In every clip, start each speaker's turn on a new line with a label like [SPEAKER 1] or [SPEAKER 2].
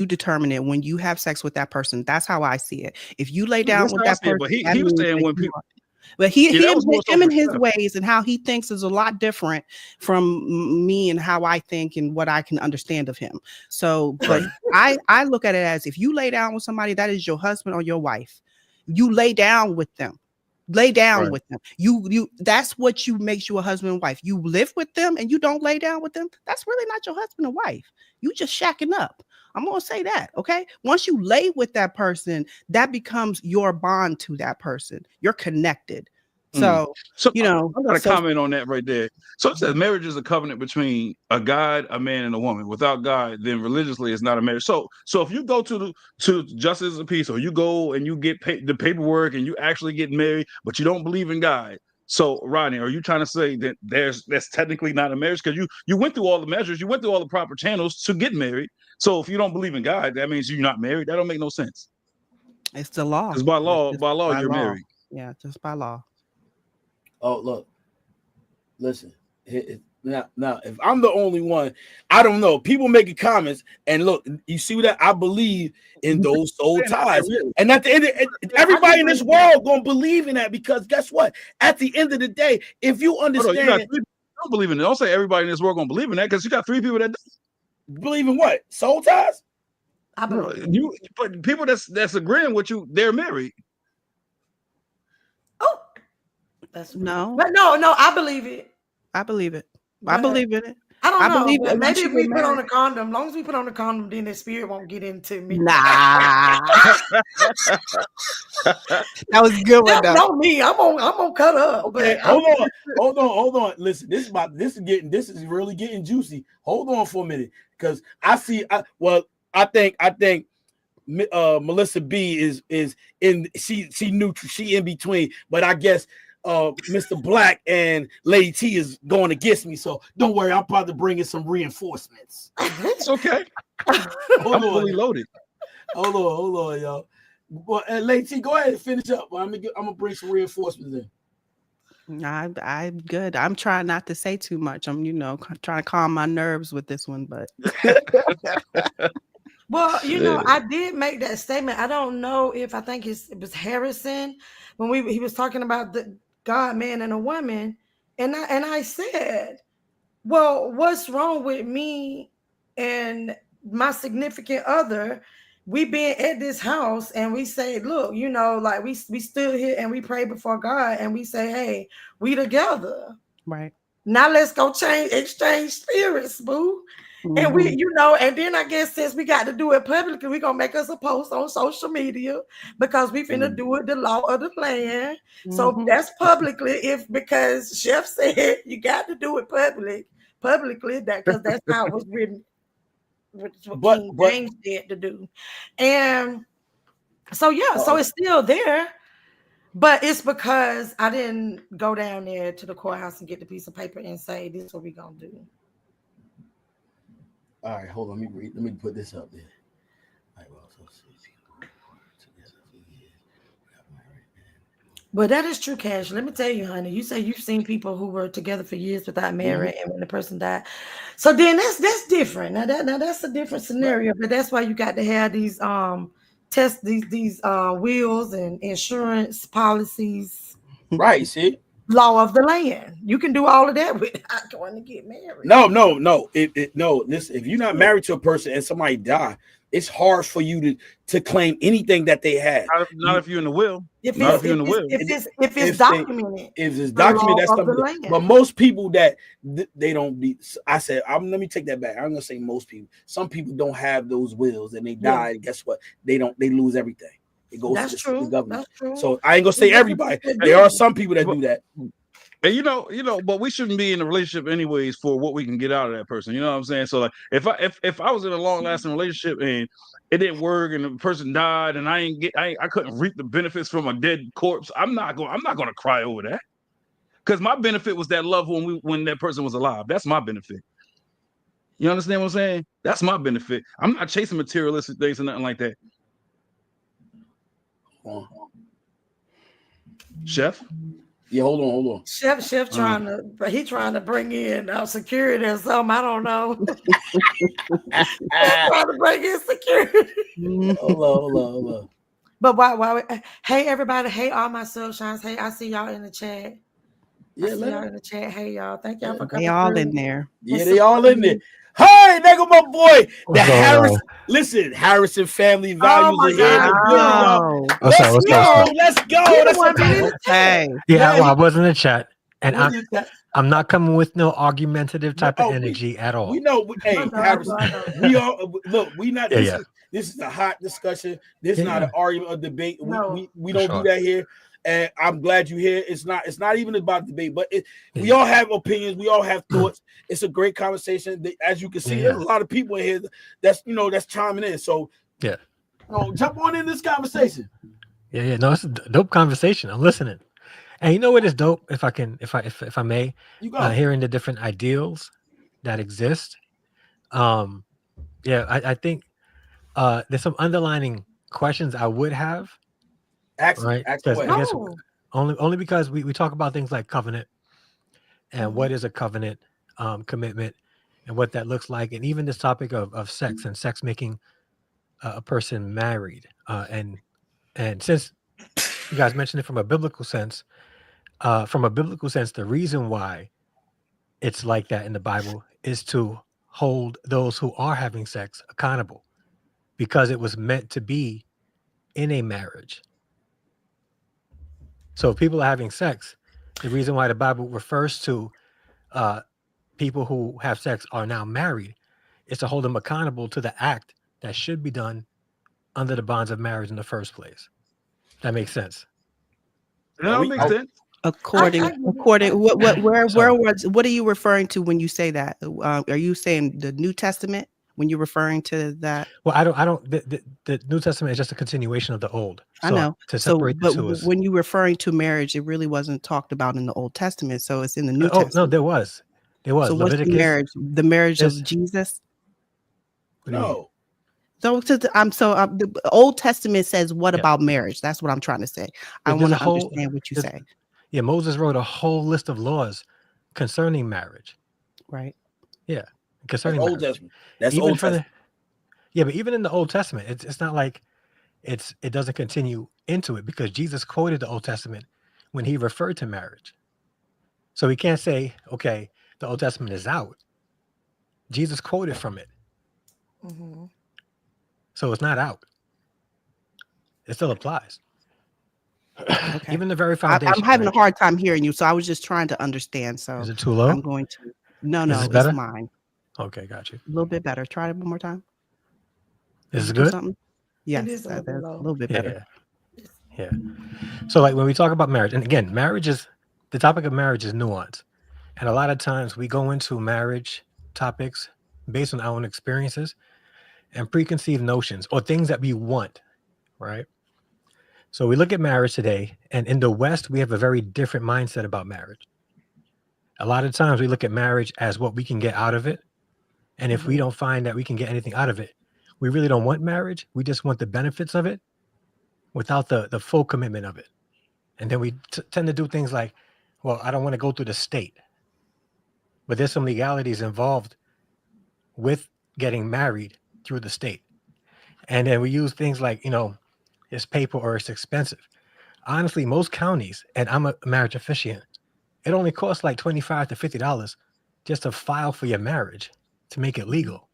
[SPEAKER 1] you determine it when you have sex with that person. That's how I see it. If you lay down
[SPEAKER 2] That's
[SPEAKER 1] with
[SPEAKER 2] how I
[SPEAKER 1] that
[SPEAKER 2] see it.
[SPEAKER 1] person,
[SPEAKER 2] But
[SPEAKER 1] that
[SPEAKER 2] he was
[SPEAKER 1] means
[SPEAKER 2] saying
[SPEAKER 1] that
[SPEAKER 2] when
[SPEAKER 1] you
[SPEAKER 2] people,
[SPEAKER 1] are. But
[SPEAKER 2] yeah, that was more so
[SPEAKER 1] him
[SPEAKER 2] for
[SPEAKER 1] and his
[SPEAKER 2] Chef.
[SPEAKER 1] ways and how he thinks is a lot different from me and how I think and what I can understand of him. So, but I look at it as if you lay down with somebody, that is your husband or your wife. You lay down with them. Lay down
[SPEAKER 2] Right.
[SPEAKER 1] with them. You that's what you makes you a husband and wife. You live with them and you don't lay down with them. That's really not your husband and wife. You just shacking up. I'm gonna say that. Okay. Once you lay with that person, that becomes your bond to that person. You're connected.
[SPEAKER 2] Mm.
[SPEAKER 1] So,
[SPEAKER 2] So
[SPEAKER 1] you know,
[SPEAKER 2] I got a
[SPEAKER 1] so
[SPEAKER 2] comment on that right there. So it says marriage is a covenant between a God, a man, and a woman. Without God, then religiously it's not a marriage. So if you go to Justice of Peace, or you go and you get the paperwork and you actually get married, but you don't believe in God. So Rodney, are you trying to say that that's technically not a marriage because you went through all the measures, you went through all the proper channels to get married? So if you don't believe in God, that means you're not married. That don't make no sense.
[SPEAKER 1] it's the law.
[SPEAKER 2] Because
[SPEAKER 1] It's just
[SPEAKER 2] by law,
[SPEAKER 1] by
[SPEAKER 2] you're
[SPEAKER 1] law.
[SPEAKER 2] married.
[SPEAKER 1] Yeah, just by law.
[SPEAKER 3] Oh, look, listen. Now, if I'm the only one, I don't know. People making comments, and look, you see that I believe in those soul ties, and at the end, everybody in this world gonna believe in that because guess what? At the end of the day, if you understand,
[SPEAKER 2] you got 3 people that don't believe in it. Don't say everybody in this world gonna believe in that because you got 3 people that don't.
[SPEAKER 3] believe in what soul ties.
[SPEAKER 4] I
[SPEAKER 2] No,
[SPEAKER 4] believe.
[SPEAKER 2] but people that's agreeing with you, they're married.
[SPEAKER 4] Oh, that's
[SPEAKER 1] No,
[SPEAKER 4] but no, I believe it.
[SPEAKER 1] I believe it. I
[SPEAKER 4] But
[SPEAKER 1] believe in it.
[SPEAKER 4] I don't
[SPEAKER 1] I
[SPEAKER 4] know.
[SPEAKER 1] believe
[SPEAKER 4] But
[SPEAKER 1] that
[SPEAKER 4] maybe
[SPEAKER 1] once you
[SPEAKER 4] if
[SPEAKER 1] get
[SPEAKER 4] we put on
[SPEAKER 1] married.
[SPEAKER 4] a condom, long as we put on a condom, then the spirit won't get into me.
[SPEAKER 1] Nah. That was a good one
[SPEAKER 4] That
[SPEAKER 1] though.
[SPEAKER 4] know me. I'm gonna cut up.
[SPEAKER 3] Okay,
[SPEAKER 4] But
[SPEAKER 3] hold on. Listen, this is really getting juicy. Hold on for a minute, because I think Melissa B is in she neutral, she in between, but I guess Mr. Black and Lady T is going against me, so don't worry, I'm probably bringing some reinforcements.
[SPEAKER 2] It's okay.
[SPEAKER 3] Hold
[SPEAKER 2] I'm
[SPEAKER 3] on,
[SPEAKER 2] fully loaded.
[SPEAKER 3] hold on, y'all. Well, Lady T, go ahead and finish up. I'm gonna bring some reinforcements in.
[SPEAKER 1] I'm good. I'm trying not to say too much. I'm, trying to calm my nerves with this one, but
[SPEAKER 4] well,
[SPEAKER 2] Shit.
[SPEAKER 4] I did make that statement. I don't know if I think it was Harrison when he was talking about the God, man, and a woman, and I said, well, what's wrong with me and my significant other? We been at this house and we say, look, like we stood here and we pray before God and we say, hey, we together.
[SPEAKER 1] right.
[SPEAKER 4] Now let's go exchange spirits, boo. And we,
[SPEAKER 1] Mhm.
[SPEAKER 4] and then I guess since we got to do it publicly, we're gonna make us a post on social media because we finna do it the law of the land. So
[SPEAKER 1] Mhm.
[SPEAKER 4] that's publicly, because Chef said you got to do it publicly, that because that's how it was written, which is what
[SPEAKER 3] But
[SPEAKER 4] King James said to do. And so yeah, so it's still there. But it's because I didn't go down there to the courthouse and get the piece of paper and say, this is what we're going to do.
[SPEAKER 3] All right, hold on. Let me put this up there. All right, well,
[SPEAKER 4] But that is true, Cash. Let me tell you, honey. You say you've seen people who were together for years without marriage, and when the person died. So then that's different. Now that's a different scenario. But that's why you got to have these test these wills and insurance policies.
[SPEAKER 3] Right, see?
[SPEAKER 4] Law of the land. You can do all of that without going to get married.
[SPEAKER 3] No. No. Listen, if you're not married to a person and somebody die, it's hard for you to claim anything that they had.
[SPEAKER 2] Not if you're in the will.
[SPEAKER 4] If
[SPEAKER 2] Not if you're in the will.
[SPEAKER 4] it's documented.
[SPEAKER 3] If it's documented, that's something. But most people that they don't be. I said, let me take that back. I'm gonna say most people. Some people don't have those wills and they die. And guess what? They lose everything. It goes to the government.
[SPEAKER 4] That's true.
[SPEAKER 3] So I ain't gonna say everybody. There are some people that do that.
[SPEAKER 2] And but we shouldn't be in a relationship anyways for what we can get out of that person. You know what I'm saying? So like if I was in a long lasting relationship and it didn't work and the person died and I couldn't reap the benefits from a dead corpse, I'm not gonna cry over that. Because my benefit was that love when that person was alive. That's my benefit. You understand what I'm saying? That's my benefit. I'm not chasing materialistic things or nothing like that. Chef?
[SPEAKER 3] Yeah, hold on.
[SPEAKER 4] Chef trying to bring in security or something. I don't know. Trying to bring in security.
[SPEAKER 3] Hold on.
[SPEAKER 4] But why? Hey everybody! Hey all my sunshines! Hey, I see y'all in the chat.
[SPEAKER 3] Yeah,
[SPEAKER 4] I see y'all in the chat. Hey y'all, thank y'all for coming.
[SPEAKER 1] They all
[SPEAKER 4] through.
[SPEAKER 1] in there.
[SPEAKER 3] Yeah, they all in there. Hey, there go my boy.
[SPEAKER 5] What's going on?
[SPEAKER 3] Listen, Harrison family values
[SPEAKER 4] my
[SPEAKER 3] are here in the
[SPEAKER 4] God.
[SPEAKER 3] building, y'all.
[SPEAKER 5] What's up?
[SPEAKER 3] Let's go.
[SPEAKER 4] You the
[SPEAKER 3] That's
[SPEAKER 4] one
[SPEAKER 3] what
[SPEAKER 4] that is
[SPEAKER 1] Hey,
[SPEAKER 5] Yeah,
[SPEAKER 3] Yeah,
[SPEAKER 5] well, I was in the chat, and
[SPEAKER 3] what is that?
[SPEAKER 5] I'm not coming with no argumentative type
[SPEAKER 3] Oh,
[SPEAKER 5] of energy at all.
[SPEAKER 3] We know. Hey, Harrison, we all look. We not.
[SPEAKER 5] Yeah,
[SPEAKER 3] This is a hot discussion. This is
[SPEAKER 5] Yeah,
[SPEAKER 3] not
[SPEAKER 5] yeah.
[SPEAKER 3] an argument or debate.
[SPEAKER 4] No.
[SPEAKER 3] We
[SPEAKER 5] For
[SPEAKER 3] don't
[SPEAKER 5] sure.
[SPEAKER 3] do that here. And I'm glad you're here. It's not even about debate, but we
[SPEAKER 5] Yeah.
[SPEAKER 3] all have opinions. We all have thoughts. It's a great conversation. As you can see,
[SPEAKER 5] Yeah.
[SPEAKER 3] there's a lot of people in here that's chiming in. So
[SPEAKER 5] Yeah.
[SPEAKER 3] Jump on in this conversation.
[SPEAKER 5] Yeah. No, it's a dope conversation. I'm listening. And you know what is dope? If I may,
[SPEAKER 3] You go.
[SPEAKER 5] hearing the different ideals that exist. I think there's some underlining questions I would have. Right? Because I guess only because we talk about things like covenant and what is a covenant commitment and what that looks like, and even this topic of sex and sex making a person married, and since you guys mentioned it from a biblical sense, the reason why it's like that in the Bible is to hold those who are having sex accountable, because it was meant to be in a marriage. So if people are having sex, the reason why the Bible refers to people who have sex are now married is to hold them accountable to the act that should be done under the bonds of marriage in the first place. That makes sense.
[SPEAKER 2] That makes sense.
[SPEAKER 1] According, what are you referring to when you say that? Are you saying the New Testament when you're referring to that?
[SPEAKER 5] Well, I don't. The New Testament is just a continuation of the Old. So
[SPEAKER 1] I know.
[SPEAKER 5] To separate
[SPEAKER 1] but
[SPEAKER 5] the two is,
[SPEAKER 1] when you're referring to marriage, it really wasn't talked about in the Old Testament. So it's in the New
[SPEAKER 5] oh
[SPEAKER 1] Testament.
[SPEAKER 5] no, there was.
[SPEAKER 1] So what's
[SPEAKER 5] Leviticus.
[SPEAKER 1] the marriage? The marriage of Jesus?
[SPEAKER 3] No.
[SPEAKER 1] So the Old Testament says what about marriage? That's what I'm trying to say. I want to understand what you say.
[SPEAKER 5] Yeah, Moses wrote a whole list of laws concerning marriage.
[SPEAKER 1] Right.
[SPEAKER 5] Yeah, concerning
[SPEAKER 3] Old
[SPEAKER 5] marriage.
[SPEAKER 3] Testament. That's
[SPEAKER 5] even
[SPEAKER 3] Old Testament.
[SPEAKER 5] But even in the Old Testament, it's not like it doesn't continue into it, because Jesus quoted the Old Testament when he referred to marriage. So we can't say, okay, the Old Testament is out. Jesus quoted from it.
[SPEAKER 4] Mm-hmm.
[SPEAKER 5] So it's not out. It still applies.
[SPEAKER 1] Okay.
[SPEAKER 5] Even the very foundation.
[SPEAKER 1] I'm having a hard time hearing you, so I was just trying to understand. So
[SPEAKER 5] is it too low?
[SPEAKER 1] I'm going to. No,
[SPEAKER 5] Is this
[SPEAKER 1] it's
[SPEAKER 5] better?
[SPEAKER 1] mine.
[SPEAKER 5] Okay, got you.
[SPEAKER 1] A little bit better. Try it one more time.
[SPEAKER 5] Is it good?
[SPEAKER 1] Something? Yes,
[SPEAKER 4] It is a
[SPEAKER 1] little bit better.
[SPEAKER 5] Yeah. So like when we talk about marriage, and again, the topic of marriage is nuance. And a lot of times we go into marriage topics based on our own experiences and preconceived notions or things that we want, right? So we look at marriage today, and in the West, we have a very different mindset about marriage. A lot of times we look at marriage as what we can get out of it. And if we don't find that we can get anything out of it, we really don't want marriage. We just want the benefits of it without the full commitment of it. And then we tend to do things like, well, I don't want to go through the state. But there's some legalities involved with getting married through the state. And then we use things like, it's paper or it's expensive. Honestly, most counties, and I'm a marriage officiant, it only costs like $25 to $50 just to file for your marriage to make it legal.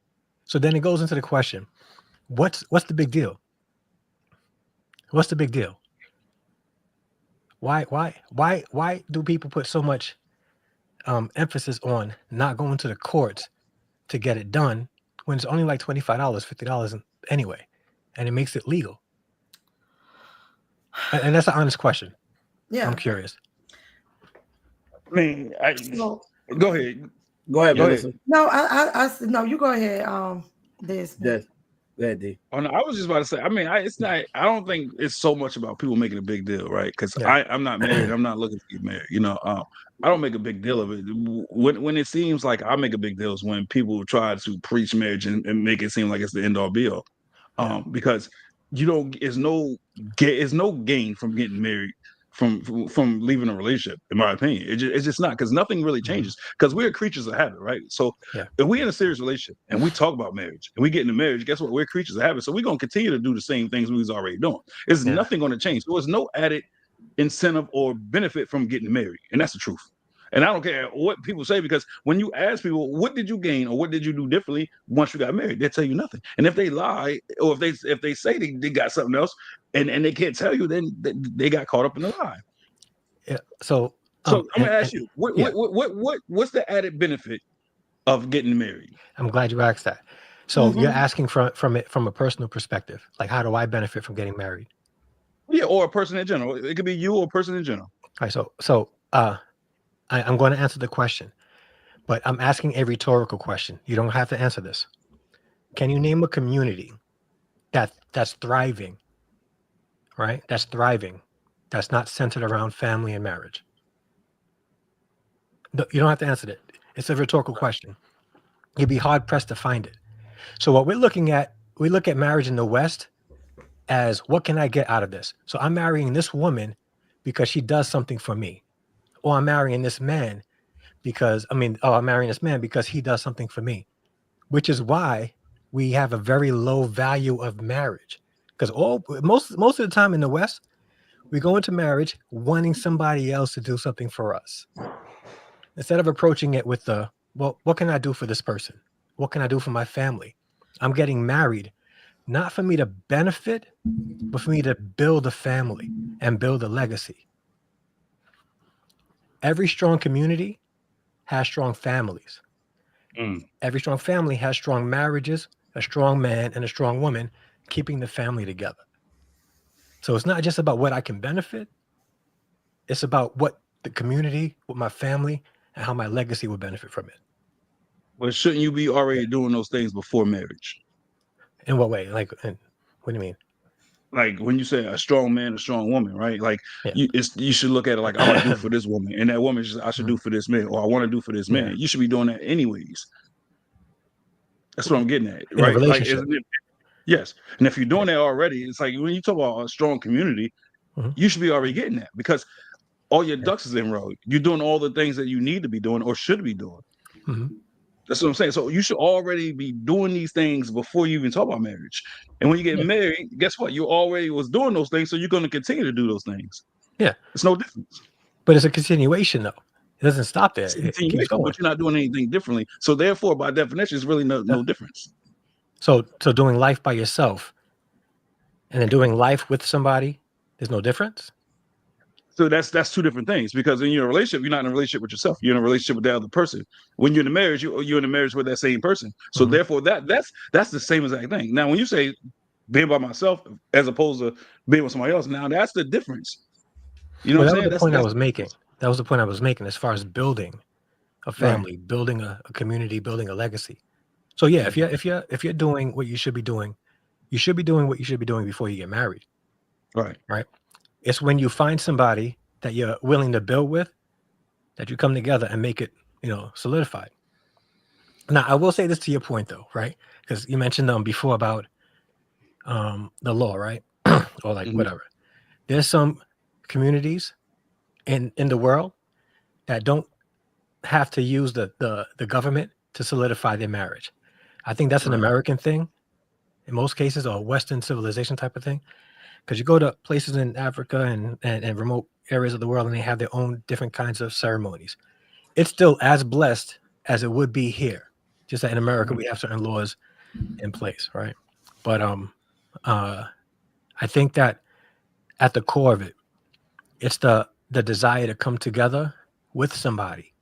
[SPEAKER 5] So then it goes into the question, what's the big deal? What's the big deal? Why do people put so much emphasis on not going to the courts to get it done when it's only like $25, $50 anyway, and it makes it legal? And that's an honest question.
[SPEAKER 4] Yeah.
[SPEAKER 5] I'm curious.
[SPEAKER 2] I mean, go ahead.
[SPEAKER 3] Go ahead, Melissa.
[SPEAKER 4] No, I no, you go ahead. This.
[SPEAKER 3] Go ahead, D.
[SPEAKER 2] Oh, no, I was just about to say. I mean, it's not. I don't think it's so much about people making a big deal, right? Because I'm not married. I'm not looking to get married. I don't make a big deal of it. When it seems like I make a big deal is when people try to preach marriage and make it seem like it's the end all be all. Because it's no gain from getting married from leaving a relationship, in my opinion. It's just not, because nothing really changes, because we're creatures of habit, right? So
[SPEAKER 5] Yeah.
[SPEAKER 2] if we're in a serious relationship and we talk about marriage and we get into marriage, guess what? We're creatures of habit. So we're going to continue to do the same things we was already doing. There's
[SPEAKER 5] Yeah.
[SPEAKER 2] nothing going to change. There was no added incentive or benefit from getting married. And that's the truth. And I don't care what people say, because when you ask people, what did you gain or what did you do differently once you got married, they tell you nothing. And if they lie, or if they say they got something else and they can't tell you, then they got caught up in the lie.
[SPEAKER 5] Yeah. So
[SPEAKER 2] I'm gonna ask you, what's the added benefit of getting married?
[SPEAKER 5] I'm glad you asked that. So you're
[SPEAKER 4] Mhm.
[SPEAKER 5] asking from a personal perspective, like how do I benefit from getting married?
[SPEAKER 2] Yeah, or a person in general. It could be you or a person in general.
[SPEAKER 5] All right. So I'm going to answer the question, but I'm asking a rhetorical question. You don't have to answer this. Can you name a community that's thriving, right? That's thriving, that's not centered around family and marriage? No, you don't have to answer that. It's a rhetorical question. You'd be hard pressed to find it. So what we look at marriage in the West as, what can I get out of this? So I'm marrying this woman because she does something for me, or I'm marrying this man I'm marrying this man because he does something for me, which is why we have a very low value of marriage. Because most of the time in the West, we go into marriage wanting somebody else to do something for us, instead of approaching it with what can I do for this person? What can I do for my family? I'm getting married, not for me to benefit, but for me to build a family and build a legacy. Every strong community has strong families. Every strong family has strong marriages, a strong man and a strong woman keeping the family together. So it's not just about what I can benefit. It's about what the community, what my family, and how my legacy will benefit from it.
[SPEAKER 2] But shouldn't you be already doing those things before marriage?
[SPEAKER 5] In what way? Like, what do you mean?
[SPEAKER 2] Like when you say a strong man, a strong woman, right? Like
[SPEAKER 5] Yeah.
[SPEAKER 2] you should look at it like, I'm gonna do for this woman, and that woman I should do for this man, or I want to do for this man.
[SPEAKER 5] Yeah.
[SPEAKER 2] You should be doing that anyways. That's what I'm getting at,
[SPEAKER 5] In a
[SPEAKER 2] right? Like,
[SPEAKER 5] relationship.
[SPEAKER 2] yes. And if you're doing that already, it's like when you talk about a strong community,
[SPEAKER 5] Mhm.
[SPEAKER 2] you should be already getting that, because all your ducks is in a row. You're doing all the things that you need to be doing or should be doing.
[SPEAKER 5] Mhm.
[SPEAKER 2] That's what I'm saying. So you should already be doing these things before you even talk about marriage. And when you get married, guess what? You already was doing those things, so you're going to continue to do those things.
[SPEAKER 5] Yeah.
[SPEAKER 2] It's no difference.
[SPEAKER 5] But it's a continuation, though. It doesn't stop there.
[SPEAKER 2] It's a
[SPEAKER 5] It keeps
[SPEAKER 2] continuation,
[SPEAKER 5] going.
[SPEAKER 2] but you're not doing anything differently. So therefore, by definition, it's really no difference.
[SPEAKER 5] So doing life by yourself and then doing life with somebody, there's no difference?
[SPEAKER 2] So that's two different things, because in your relationship, you're not in a relationship with yourself. You're in a relationship with the other person. When you're in a marriage, you're in a marriage with that same person. So
[SPEAKER 5] Mhm.
[SPEAKER 2] therefore, that's the same exact thing. Now, when you say being by myself as opposed to being with somebody else, now that's the difference. You know
[SPEAKER 5] Well,
[SPEAKER 2] what
[SPEAKER 5] that
[SPEAKER 2] I'm
[SPEAKER 5] was
[SPEAKER 2] saying?
[SPEAKER 5] the point I was making. That was the point I was making as far as building a family, building a community, building a legacy. So yeah, if you're doing what you should be doing, you should be doing what you should be doing before you get married.
[SPEAKER 2] Right.
[SPEAKER 5] It's when you find somebody that you're willing to build with that you come together and make it, solidified. Now, I will say this to your point though, right? Because you mentioned before about the law, right? Or like
[SPEAKER 2] Mhm.
[SPEAKER 5] whatever. There's some communities in the world that don't have to use the government to solidify their marriage. I think that's an
[SPEAKER 2] Right.
[SPEAKER 5] American thing in most cases, or Western civilization type of thing. Because you go to places in Africa and remote areas of the world, and they have their own different kinds of ceremonies. It's still as blessed as it would be here. Just that in America, we have certain laws in place, right? But I think that at the core of it, it's the desire to come together with somebody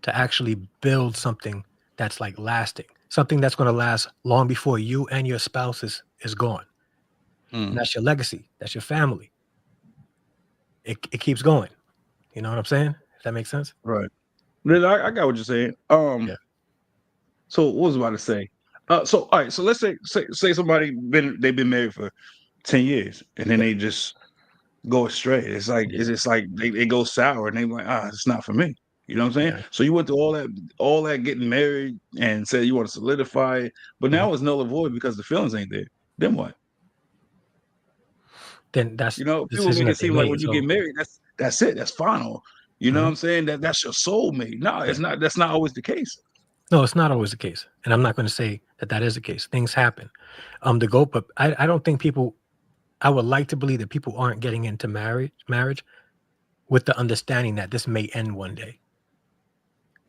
[SPEAKER 5] to actually build something that's like lasting, something that's going to last long before you and your spouse is gone. And that's your legacy. That's your family. It keeps going. You know what I'm saying? If that makes sense.
[SPEAKER 2] Right. Then I got what you're saying.
[SPEAKER 5] Yeah.
[SPEAKER 2] So what was I about to say? So all right. So let's say somebody they've been married for 10 years, and then they just go astray. It's like
[SPEAKER 5] Yeah.
[SPEAKER 2] it's just like they go sour, and they like, it's not for me. You know what I'm saying?
[SPEAKER 5] Yeah.
[SPEAKER 2] So you went through all that getting married and said you want to solidify it, but now it's null and void because the feelings ain't there. Then what?
[SPEAKER 5] Then that's the
[SPEAKER 2] People
[SPEAKER 5] decision
[SPEAKER 2] make it
[SPEAKER 5] that they
[SPEAKER 2] seem like when
[SPEAKER 5] made.
[SPEAKER 2] you
[SPEAKER 5] So
[SPEAKER 2] get married, that's it. That's final. You know what I'm saying? That's your soulmate. No, it's not. That's not always the case.
[SPEAKER 5] No, it's not always the case. And I'm not going to say that that is the case. Things happen. But I don't think people, I would like to believe that people aren't getting into marriage with the understanding that this may end one day.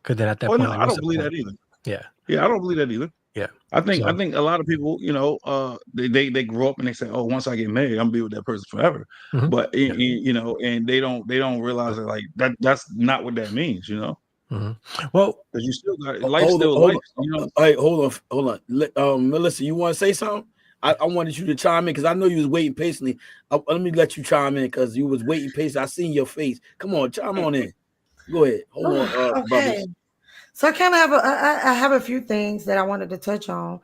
[SPEAKER 5] Because then at that point,
[SPEAKER 2] no,
[SPEAKER 5] like,
[SPEAKER 2] I
[SPEAKER 5] what's
[SPEAKER 2] don't
[SPEAKER 5] the
[SPEAKER 2] believe
[SPEAKER 5] point?
[SPEAKER 2] that either.
[SPEAKER 5] Yeah.
[SPEAKER 2] Yeah, I don't believe that either.
[SPEAKER 5] Yeah.
[SPEAKER 2] I think
[SPEAKER 5] So-
[SPEAKER 2] a lot of people, you know, they grow up and they say, oh, once I get married, I'm gonna be with that person forever.
[SPEAKER 5] Mhm.
[SPEAKER 2] But you know, and they don't realize that like that's not what that means, you know.
[SPEAKER 5] Mhm. Well,
[SPEAKER 2] Because you still got
[SPEAKER 3] Hold
[SPEAKER 2] life,
[SPEAKER 3] on,
[SPEAKER 2] still
[SPEAKER 3] hold
[SPEAKER 2] life. You know,
[SPEAKER 3] Hey, hold on. Melissa, you want to say something? I wanted you to chime in because I know you was waiting patiently. Let me let you chime in because you was waiting patiently. I seen your face. Come on, chime on in. Go ahead. Hold on,
[SPEAKER 4] Okay.
[SPEAKER 3] brothers.
[SPEAKER 4] So I kind of have I have a few things that I wanted to touch on.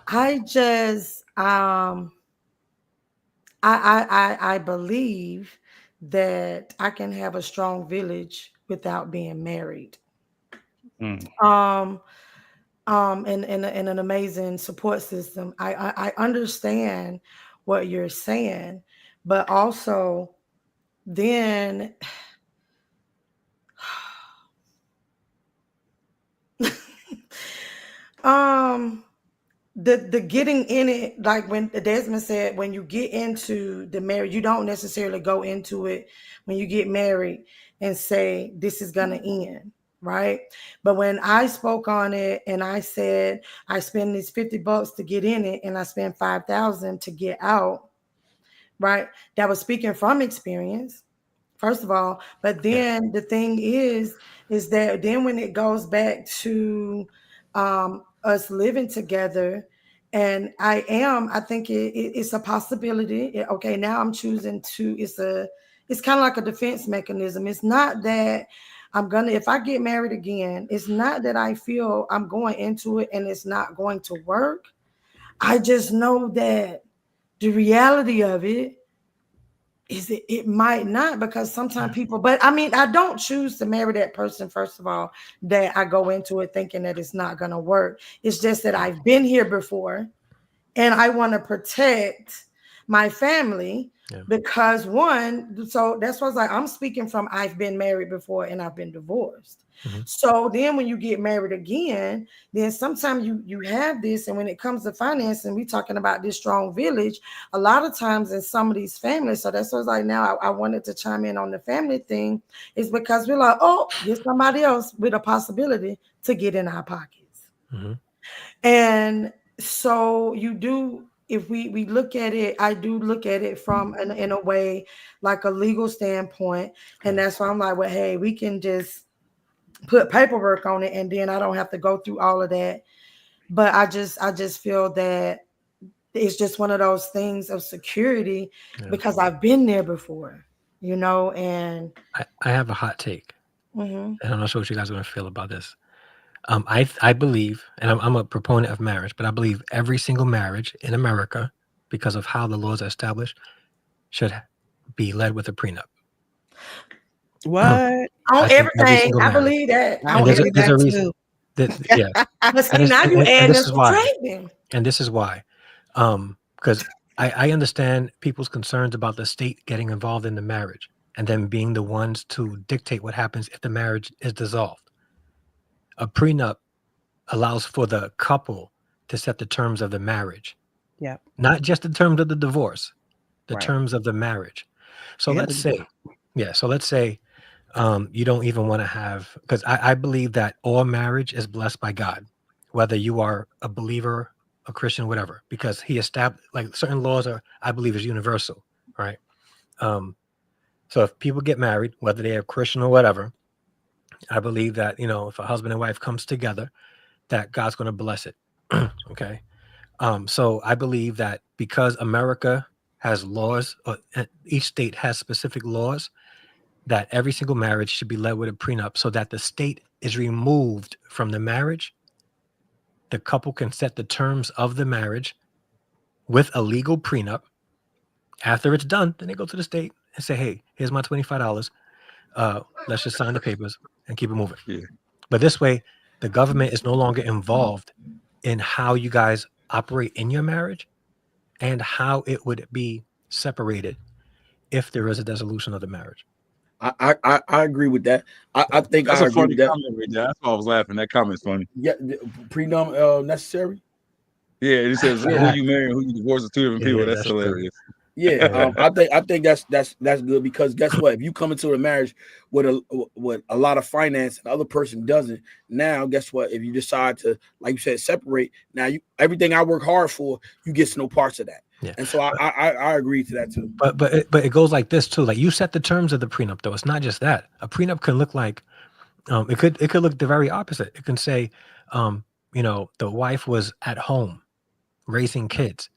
[SPEAKER 4] I just I believe that I can have a strong village without being married. And an amazing support system. I understand what you're saying, but also then the getting in it, like when Desmond said, when you get into the marriage, you don't necessarily go into it when you get married and say this is gonna end, right? But when I spoke on it and I said I spend these $50 to get in it and I spend 5,000 to get out, right? That was speaking from experience, first of all. But then the thing is that then when it goes back to us living together, and I think it's a possibility. Okay, now I'm choosing to, it's kind of like a defense mechanism. It's not that if I get married again, it's not that I feel I'm going into it and it's not going to work. I just know that the reality of it is it might not, because sometimes people, but I mean, I don't choose to marry that person, first of all, that I go into it thinking that it's not going to work. It's just that I've been here before and I want to protect my family because so that's why I was like, I'm speaking from I've been married before and I've been divorced. So then when you get married again, then sometimes you have this, and when it comes to financing, we talking about this strong village a lot of times in some of these families. So that's what I was like, now I wanted to chime in on the family thing, is because we're like, oh, there's somebody else with a possibility to get in our pockets. And so you do, if we look at it, I do look at it from in a way like a legal standpoint. And that's why I'm like, well, hey, we can just put paperwork on it and then I don't have to go through all of that. But I just feel that it's just one of those things of security because I've been there before, you know. And
[SPEAKER 5] I have a hot take. And I'm not sure what you guys are going to feel about this. I believe, and I'm a proponent of marriage, but I believe every single marriage in America, because of how the laws are established, should be led with a prenup.
[SPEAKER 1] What?
[SPEAKER 4] On everything, I believe that.
[SPEAKER 1] I believe that too.
[SPEAKER 4] But see, now you add this trading.
[SPEAKER 5] And this is why. Because I understand people's concerns about the state getting involved in the marriage and then being the ones to dictate what happens if the marriage is dissolved. A prenup allows for the couple to set the terms of the marriage. Not just the terms of the divorce, the terms of the marriage. So let's say you don't even want to have, because I believe that all marriage is blessed by God, whether you are a believer, a Christian, whatever, because he established, like, certain laws are, I believe, is universal, right? So if people get married, whether they are Christian or whatever, I believe that, you know, if a husband and wife comes together, that God's going to bless it. Okay. So I believe that because America has laws, or each state has specific laws, that every single marriage should be led with a prenup so that the state is removed from the marriage. The couple can set the terms of the marriage with a legal prenup. After it's done, then they go to the state and say, hey, here's my $25. Let's just sign the papers and keep it moving. But this way, the government is no longer involved in how you guys operate in your marriage and how it would be separated if there is a dissolution of the marriage.
[SPEAKER 3] I agree with that. I think
[SPEAKER 2] That's
[SPEAKER 3] I
[SPEAKER 2] a
[SPEAKER 3] agree
[SPEAKER 2] funny
[SPEAKER 3] with that.
[SPEAKER 2] comment right there. That's why I was laughing. That comment's funny.
[SPEAKER 3] Yeah, prenum necessary.
[SPEAKER 2] Yeah, it says
[SPEAKER 3] Yeah.
[SPEAKER 2] who you marry and who you divorce are two different people.
[SPEAKER 5] Yeah,
[SPEAKER 2] That's
[SPEAKER 5] that's true.
[SPEAKER 2] hilarious.
[SPEAKER 3] Yeah, I think that's good, because guess what? If you come into a marriage with a lot of finance and the other person doesn't, now guess what? If you decide to, like you said, separate, now everything I work hard for, you get no parts of that.
[SPEAKER 5] Yeah.
[SPEAKER 3] And so I agree to that too.
[SPEAKER 5] But it goes like this too. Like, you set the terms of the prenup, though. It's not just that. A prenup can look like, it could look the very opposite. It can say, the wife was at home raising kids.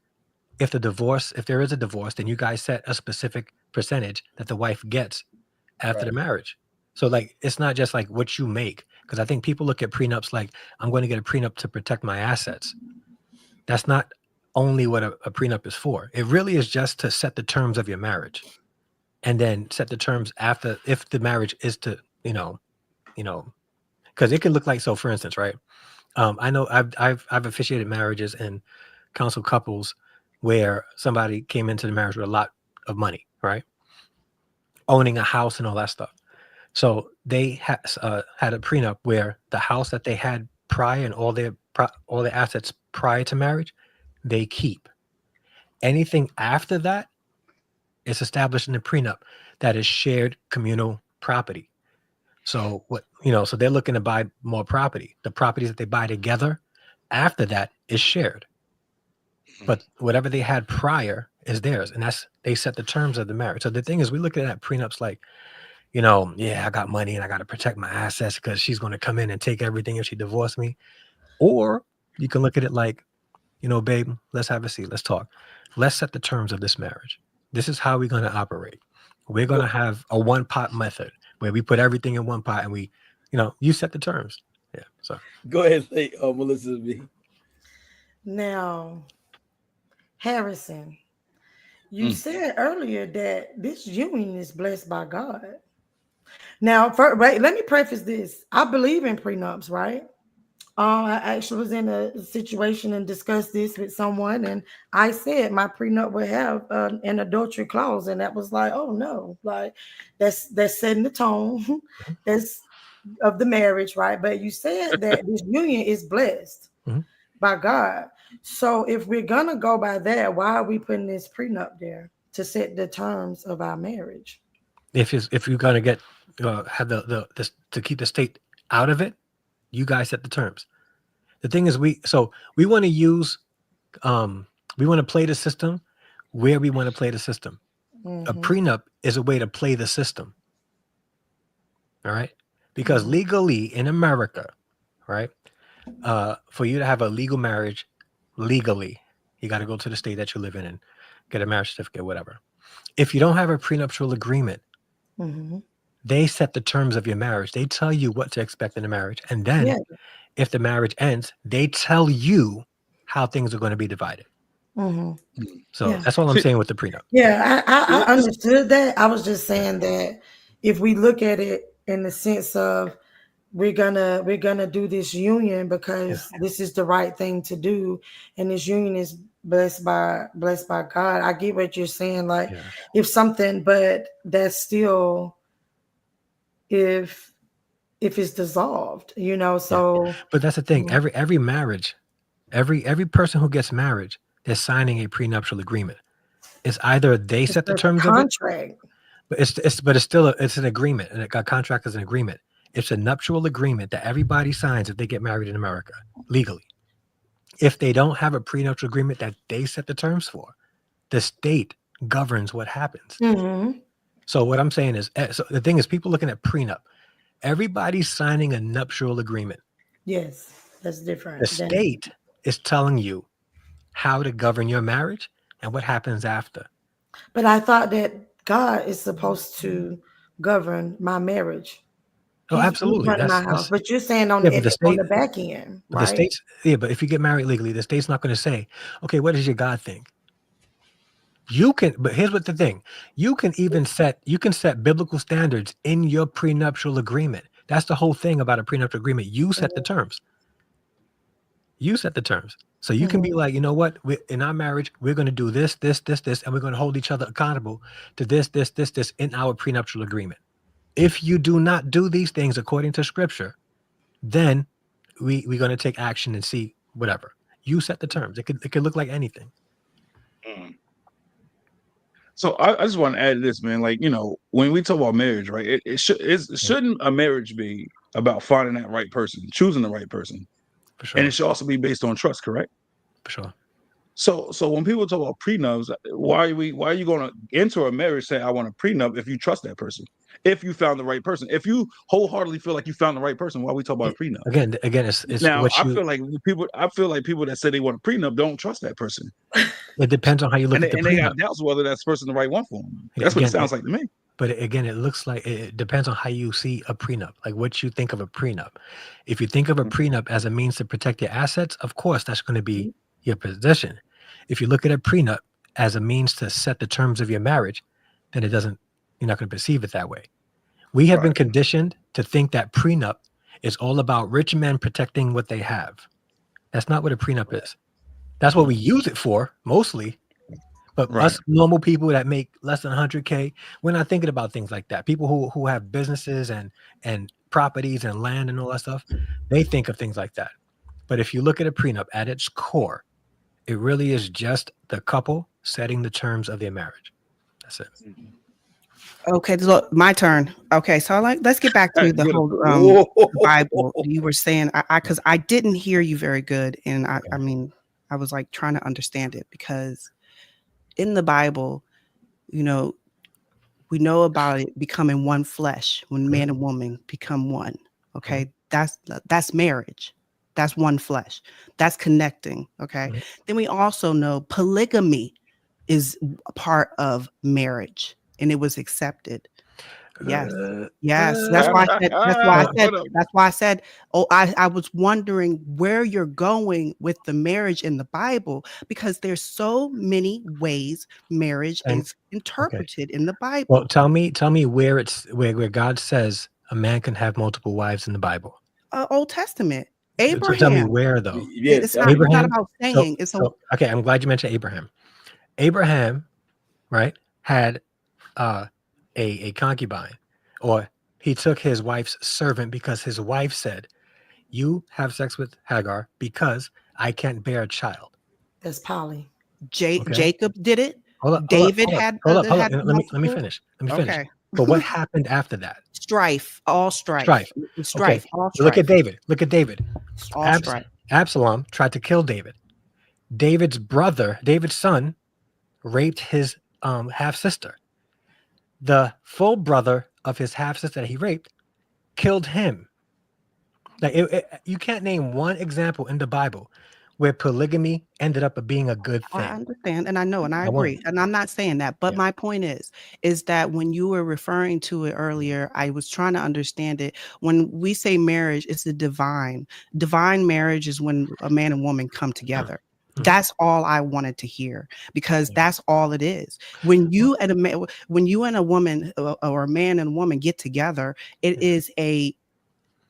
[SPEAKER 5] If there is a divorce, then you guys set a specific percentage that the wife gets after the marriage. So, like, it's not just like what you make, because I think people look at prenups like, I'm going to get a prenup to protect my assets. That's not only what a prenup is for. It really is just to set the terms of your marriage, and then set the terms after, if the marriage is to, because it can look like, so for instance, right? I know I've officiated marriages and counsel couples where somebody came into the marriage with a lot of money, right? Owning a house and all that stuff. So they had a prenup where the house that they had prior and all their assets prior to marriage, they keep. Anything after that is established in the prenup that is shared communal property. So so they're looking to buy more property. The properties that they buy together after that is shared. But whatever they had prior is theirs, and they set the terms of the marriage. So the thing is, we look at prenups like, I got money and I got to protect my assets because she's going to come in and take everything if she divorced me. Or you can look at it like, babe, let's have a seat. Let's talk. Let's set the terms of this marriage. This is how we're going to operate. We're going to have a one pot method where we put everything in one pot and we, you set the terms. Yeah. So
[SPEAKER 3] go ahead, say, Melissa B.
[SPEAKER 4] Now, Harrison, you said earlier that this union is blessed by God. Now, let me preface this. I believe in prenups, right? I actually was in a situation and discussed this with someone, and I said my prenup would have an adultery clause, and that was like, oh no, like that's setting the tone, that's of the marriage, right? But you said that this union is blessed by God. So if we're gonna go by that, why are we putting this prenup there to set the terms of our marriage?
[SPEAKER 5] If you're gonna get have this to keep the state out of it, you guys set the terms. The thing is, we want to use we want to play the system where we want to play the system. A prenup is a way to play the system. All right, because legally in America, right, for you to have a legal marriage, legally, you got to go to the state that you live in and get a marriage certificate, whatever. If you don't have a prenuptial agreement, they set the terms of your marriage. They tell you what to expect in a marriage. And then if the marriage ends, they tell you how things are going to be divided. So that's all I'm saying with the prenup.
[SPEAKER 4] Yeah, I understood that. I was just saying that if we look at it in the sense of we're gonna do this union because this is the right thing to do, and this union is blessed by God. I get what you're saying, like if something, but that's still if it's dissolved, so
[SPEAKER 5] but that's the thing. Every marriage, every person who gets married, they're signing a prenuptial agreement. It's either they set the terms of it, but it's still it's an agreement, and a contract is an agreement. It's a nuptial agreement that everybody signs if they get married in America legally. If they don't have a prenuptial agreement that they set the terms for, the state governs what happens. So what I'm saying is, so the thing is, people looking at prenup, everybody's signing a nuptial agreement.
[SPEAKER 4] Yes, that's different.
[SPEAKER 5] The state is telling you how to govern your marriage and what happens after.
[SPEAKER 4] But I thought that God is supposed to govern my marriage.
[SPEAKER 5] Oh, absolutely.
[SPEAKER 4] That's my house. But you're saying on the back end, right?
[SPEAKER 5] The states, but if you get married legally, the state's not going to say, okay, what does your God think? You can, but here's what the thing. You can set biblical standards in your prenuptial agreement. That's the whole thing about a prenuptial agreement. You set the terms. You set the terms. So you can be like, you know what? In our marriage, we're going to do this, and we're going to hold each other accountable to this in our prenuptial agreement. If you do not do these things according to scripture, then we're going to take action and see whatever. You set the terms. It could look like anything.
[SPEAKER 2] Mm. So I just want to add this, man. Like, when we talk about marriage, right? Shouldn't a marriage be about finding that right person, choosing the right person,
[SPEAKER 5] For sure.
[SPEAKER 2] and it should also be based on trust, correct?
[SPEAKER 5] For sure.
[SPEAKER 2] So when people talk about prenups, why are you going to enter a marriage saying I want a prenup if you trust that person? If you found the right person, if you wholeheartedly feel like you found the right person, why we talk about a prenup?
[SPEAKER 5] Again, it's
[SPEAKER 2] Now
[SPEAKER 5] what
[SPEAKER 2] I feel like people that say they want a prenup don't trust that person,
[SPEAKER 5] it depends on how you look at the
[SPEAKER 2] and they
[SPEAKER 5] prenup.
[SPEAKER 2] got doubts whether that's person the right one for them.
[SPEAKER 5] Yeah,
[SPEAKER 2] That's what it
[SPEAKER 5] again,
[SPEAKER 2] sounds like to me.
[SPEAKER 5] But again, it looks like it depends on how you see a prenup, like what you think of a prenup. If you think of a prenup as a means to protect your assets, of course, that's going to be your position. If you look at a prenup as a means to set the terms of your marriage, then you're not going to perceive it that way. We have been conditioned to think that prenup is all about rich men protecting what they have. That's not what a prenup is. That's what we use it for mostly. But us normal people that make less than 100K, we're not thinking about things like that. People who have businesses and properties and land and all that stuff, they think of things like that. But if you look at a prenup at its core, it really is just the couple setting the terms of their marriage. That's it.
[SPEAKER 1] Okay, so my turn. Okay, so let's get back to the whole Bible. You were saying because I didn't hear you very good, and I mean I was like trying to understand it because in the Bible, we know about it becoming one flesh when man and woman become one. Okay, that's marriage. That's one flesh. That's connecting. Okay, then we also know polygamy is a part of marriage. And it was accepted. Yes. That's why I said, oh, I was wondering where you're going with the marriage in the Bible, because there's so many ways marriage is interpreted in the Bible.
[SPEAKER 5] Well, tell me where where God says a man can have multiple wives in the Bible.
[SPEAKER 1] Old Testament. Abraham.
[SPEAKER 5] So tell me where though.
[SPEAKER 1] It's not about saying.
[SPEAKER 5] Okay, I'm glad you mentioned Abraham. Abraham, right, had a concubine, or he took his wife's servant because his wife said, "You have sex with Hagar because I can't bear a child."
[SPEAKER 4] That's poly.
[SPEAKER 1] Jacob did it.
[SPEAKER 5] David had. Hold up. Let me finish. Okay. But what happened after that?
[SPEAKER 1] Strife. All strife.
[SPEAKER 5] Okay.
[SPEAKER 1] All strife.
[SPEAKER 5] Look at David.
[SPEAKER 1] All strife.
[SPEAKER 5] Absalom tried to kill David. David's son, raped his half sister. The full brother of his half sister that he raped killed him. Like you can't name one example in the Bible where polygamy ended up being a good thing.
[SPEAKER 1] I understand, and I know, and I agree, and I'm not saying that, but my point is that when you were referring to it earlier, I was trying to understand it. When we say marriage, it's a divine marriage is when a man and woman come together. That's all I wanted to hear, because that's all it is. When you and a woman or a man and a woman get together, it is a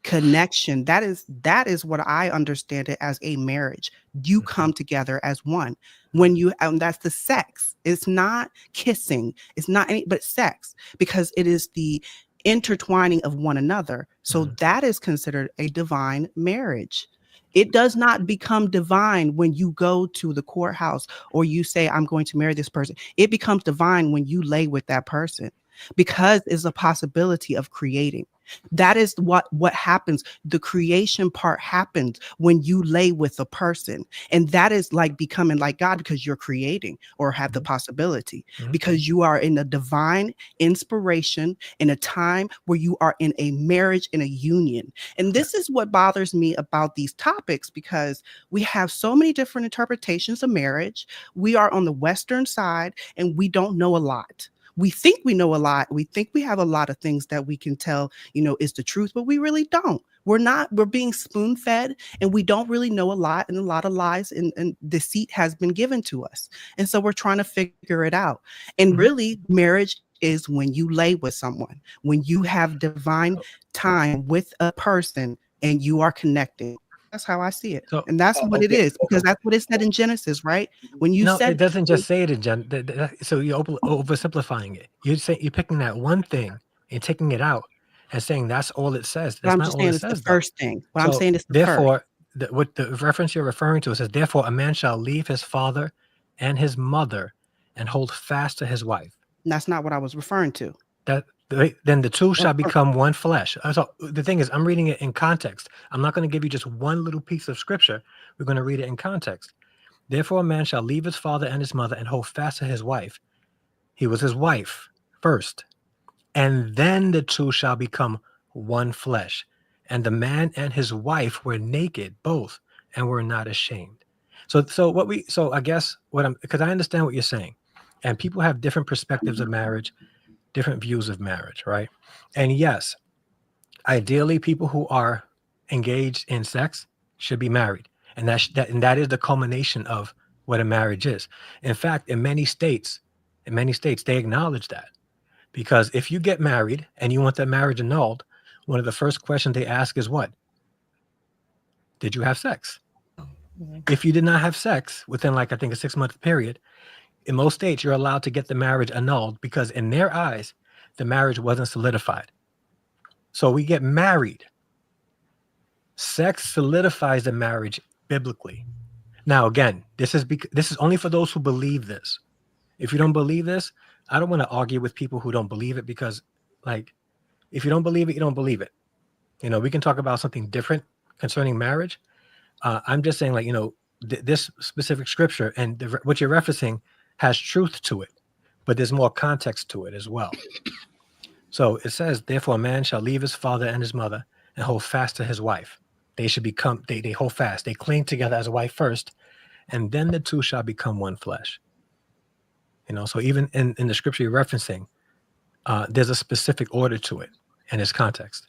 [SPEAKER 1] connection. That is what I understand it as, a marriage. You come together as one. When you that's the sex. It's not kissing. It's not but sex, because it is the intertwining of one another. So that is considered a divine marriage. It does not become divine when you go to the courthouse or you say, I'm going to marry this person. It becomes divine when you lay with that person, because it's a possibility of creating. That is what happens. The creation part happens when you lay with a person. And that is like becoming like God, because you're creating or have the possibility, because you are in a divine inspiration in a time where you are in a marriage, in a union. And this is what bothers me about these topics, because we have so many different interpretations of marriage. We are on the Western side and we don't know a lot. We think we know a lot. We think we have a lot of things that we can tell, is the truth, but we really don't. We're being spoon fed, and we don't really know a lot, and a lot of lies and deceit has been given to us. And so we're trying to figure it out. And really, marriage is when you lay with someone, when you have divine time with a person and you are connecting. That's how I see it. So, and that's what it is, because that's what it said in Genesis, right? When you said
[SPEAKER 5] it doesn't just say it in Genesis. So you're oversimplifying it. You're picking that one thing and taking it out and saying that's all it says.
[SPEAKER 1] But
[SPEAKER 5] That's
[SPEAKER 1] I'm
[SPEAKER 5] not
[SPEAKER 1] just
[SPEAKER 5] all
[SPEAKER 1] saying
[SPEAKER 5] it
[SPEAKER 1] it's the
[SPEAKER 5] says, though.
[SPEAKER 1] first thing. What I'm
[SPEAKER 5] So
[SPEAKER 1] saying is the first.
[SPEAKER 5] therefore, what the reference you're referring to, it says, therefore a man shall leave his father and his mother and hold fast to his wife.
[SPEAKER 1] And that's not what I was referring to.
[SPEAKER 5] Then the two shall become one flesh. So the thing is, I'm reading it in context. I'm not going to give you just one little piece of scripture. We're going to read it in context. Therefore, a man shall leave his father and his mother and hold fast to his wife. He was his wife first. And then the two shall become one flesh. And the man and his wife were naked, both, and were not ashamed. So I guess because I understand what you're saying. And people have different perspectives of marriage, different views of marriage, right? And yes, ideally, people who are engaged in sex should be married, and that is the culmination of what a marriage is. In fact, in many states, they acknowledge that, because if you get married and you want that marriage annulled, one of the first questions they ask is what? Did you have sex? If you did not have sex within, like, I think a 6-month period, in most states, you're allowed to get the marriage annulled because in their eyes, the marriage wasn't solidified. So we get married. Sex solidifies the marriage biblically. Now, again, this is only for those who believe this. If you don't believe this, I don't want to argue with people who don't believe it, because, like, if you don't believe it, you don't believe it. We can talk about something different concerning marriage. I'm just saying, like, this specific scripture and what you're referencing has truth to it, but there's more context to it as well. So it says, therefore a man shall leave his father and his mother and hold fast to his wife. They should become, they hold fast. They cling together as a wife first, and then the two shall become one flesh. So even in the scripture you're referencing, there's a specific order to it and its context.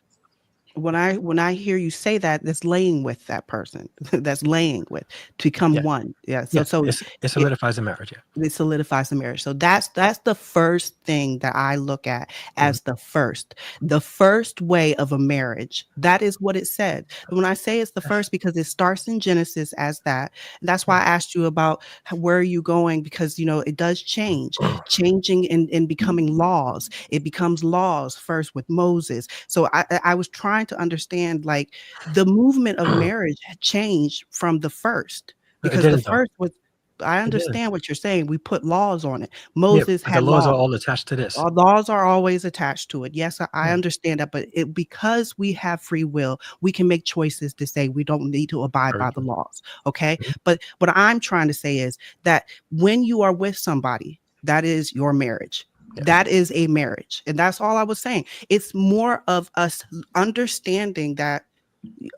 [SPEAKER 1] When I hear you say that, that's laying with that person. That's laying with to become one. Yeah. So
[SPEAKER 5] it solidifies the marriage. Yeah.
[SPEAKER 1] It solidifies the marriage. So that's the first thing that I look at as the first way of a marriage. That is what it said. When I say it's the first, because it starts in Genesis as that. And that's why I asked you about where are you going, because it does changing and becoming laws. It becomes laws first with Moses. So I was trying to understand, like, the movement of marriage had changed from the first, because the first was, I understand what you're saying. We put laws on it. Moses had
[SPEAKER 5] the laws
[SPEAKER 1] laws.
[SPEAKER 5] are all attached to this.
[SPEAKER 1] Our laws are always attached to it. Yes, I understand that, but because we have free will, we can make choices to say we don't need to abide by the laws. Okay. But what I'm trying to say is that when you are with somebody, that is your marriage. That is a marriage. And that's all I was saying. It's more of us understanding that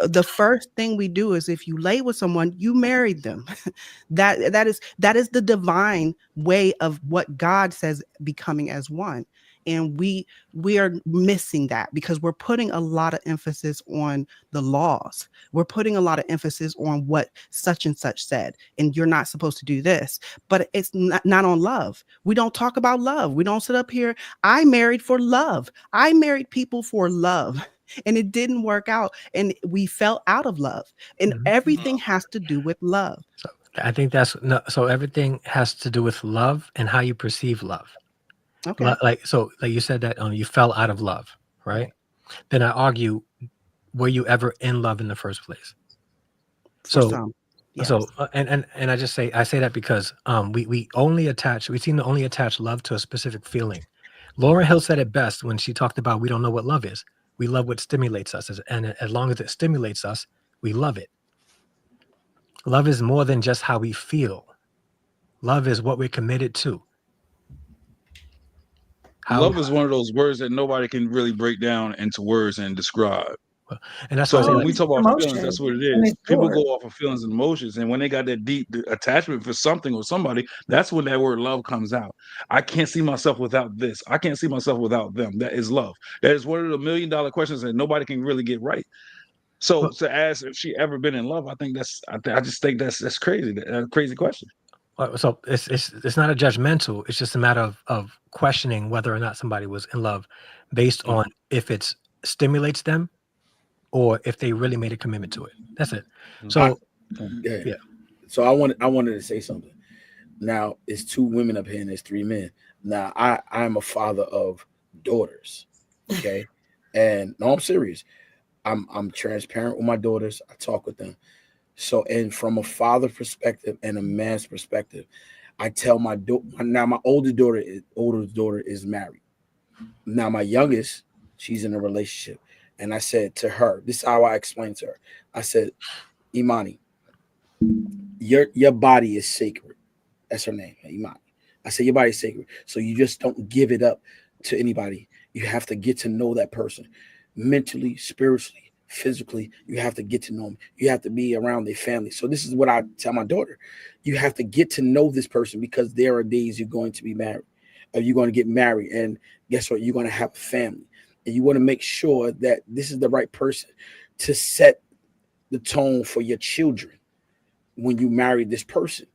[SPEAKER 1] the first thing we do is, if you lay with someone, you married them. that is the divine way of what God says, becoming as one. And we are missing that because we're putting a lot of emphasis on the laws. We're putting a lot of emphasis on what such and such said, and you're not supposed to do this. But it's not on love. We don't talk about love. We don't sit up here. I married for love. I married people for love. And it didn't work out, and we fell out of love, and everything has to do with love.
[SPEAKER 5] So I think so everything has to do with love and how you perceive love.
[SPEAKER 1] Okay.
[SPEAKER 5] Like you said that you fell out of love, right? Then I argue, were you ever in love in the first place?
[SPEAKER 1] Yes.
[SPEAKER 5] So and I say that because we seem to only attach love to a specific feeling. Lauryn Hill said it best when she talked about, we don't know what love is. We love what stimulates us, and as long as it stimulates us, we love it. Love is more than just how we feel. Love is what we're committed to.
[SPEAKER 2] Love is one of those words that nobody can really break down into words and describe.
[SPEAKER 5] And that's
[SPEAKER 2] so
[SPEAKER 5] why
[SPEAKER 2] when we talk about feelings, that's what it is. People
[SPEAKER 4] sure.
[SPEAKER 2] go off of feelings and emotions, and when they got that deep attachment for something or somebody, that's when that word love comes out. I can't see myself without this. I can't see myself without them. That is love. That is one of the $1 million questions that nobody can really get right. So to ask if she ever been in love, I just think that's crazy. That's a crazy question.
[SPEAKER 5] So it's not a judgmental. It's just a matter of questioning whether or not somebody was in love based on if it stimulates them or if they really made a commitment to it. That's it. So
[SPEAKER 3] yeah. So I wanted to say something. Now it's 2 women up here and there's 3 men. Now I'm a father of daughters. Okay. And no, I'm serious. I'm transparent with my daughters. I talk with them. So, and from a father perspective and a man's perspective, I tell my now my oldest daughter is married. Now my youngest, she's in a relationship, and I said to her, this is how I explained to her. I said, Imani, your body is sacred. That's her name, Imani. I said your body is sacred, so you just don't give it up to anybody. You have to get to know that person, mentally, spiritually, physically. You have to get to know them. You have to be around their family. So this is what I tell my daughter: you have to get to know this person, because there are days you're going to be married, or you're going to get married, and guess what? You're going to have a family, and you want to make sure that this is the right person to set the tone for your children when you marry this person.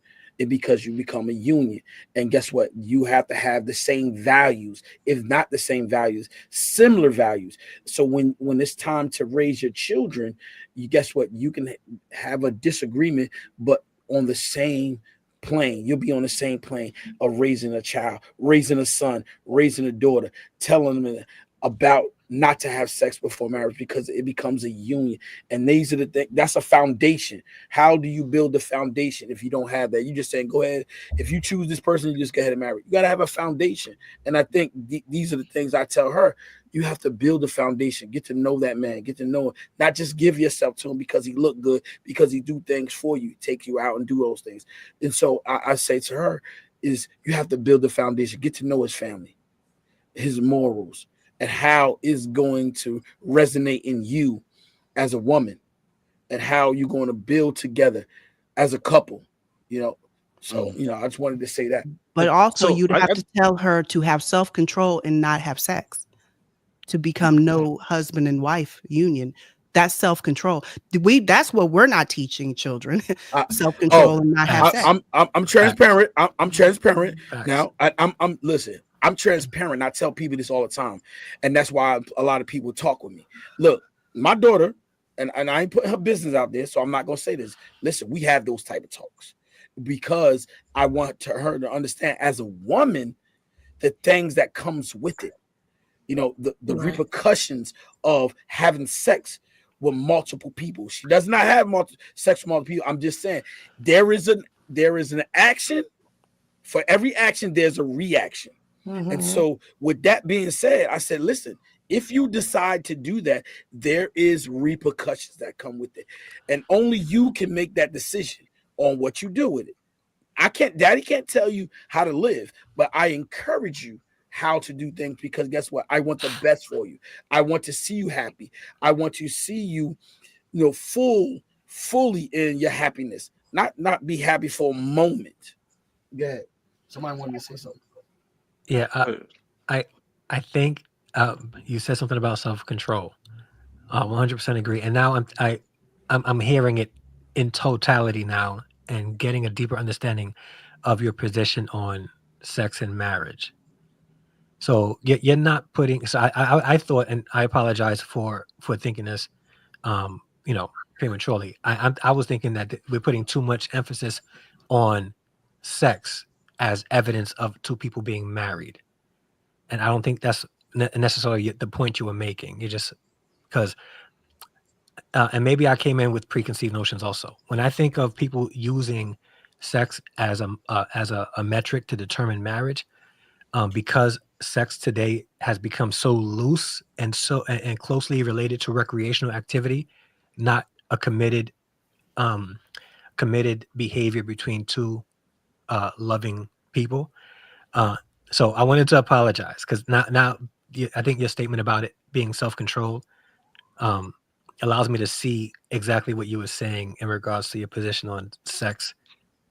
[SPEAKER 3] And because you become a union, and guess what? You have to have the same values, if not the same values, similar values. So when it's time to raise your children, you guess what? You can have a disagreement, but on the same plane. You'll be on the same plane of raising a child, raising a son, raising a daughter, telling them about not to have sex before marriage, because it becomes a union. And these are the things, that's a foundation. How do you build the foundation if you don't have that? You just saying, go ahead. If you choose this person, you just go ahead and marry. You got to have a foundation. And I think these are the things I tell her. You have to build a foundation, get to know that man, get to know him, not just give yourself to him because he look good, because he do things for you, take you out and do those things. And so I say to her is, you have to build the foundation, get to know his family, his morals, and how it's going to resonate in you as a woman, and how you're going to build together as a couple, So, I just wanted to say that.
[SPEAKER 1] But also
[SPEAKER 2] So
[SPEAKER 1] you'd
[SPEAKER 2] I-
[SPEAKER 1] have to tell her to have self-control and not have sex, to become no husband and wife union. That's self-control. That's what we're not teaching children. Self-control and not have sex.
[SPEAKER 3] I'm transparent. I'm transparent.
[SPEAKER 5] Facts.
[SPEAKER 3] Now listen, I'm transparent. I tell people this all the time. And that's why a lot of people talk with me. Look, my daughter, and I ain't putting her business out there, so I'm not gonna say this. Listen, we have those type of talks because I want her to understand, as a woman, the things that comes with it. The
[SPEAKER 4] Right.
[SPEAKER 3] repercussions of having sex with multiple people. She does not have sex with multiple people. I'm just saying there is an action. For every action, there's a reaction.
[SPEAKER 4] Mhm.
[SPEAKER 3] And so with that being said, I said, listen, if you decide to do that, there is repercussions that come with it. And only you can make that decision on what you do with it. Daddy can't tell you how to live, but I encourage you how to do things, because guess what? I want the best for you. I want to see you happy. I want to see you, fully in your happiness, not be happy for a moment. Go ahead. Somebody wanted to say something.
[SPEAKER 5] Yeah, I think you said something about self-control. 100% agree. And now I'm hearing it in totality now, and getting a deeper understanding of your position on sex and marriage. So you're not putting. So I thought, and I apologize for thinking this, prematurely. I was thinking that we're putting too much emphasis on sex as evidence of two people being married, and I don't think that's necessarily the point you were making. You just because, and maybe I came in with preconceived notions also. When I think of people using sex as a metric to determine marriage, because sex today has become so loose and and closely related to recreational activity, not a committed behavior between two loving people. So I wanted to apologize, because now I think your statement about it being self-controlled allows me to see exactly what you were saying in regards to your position on sex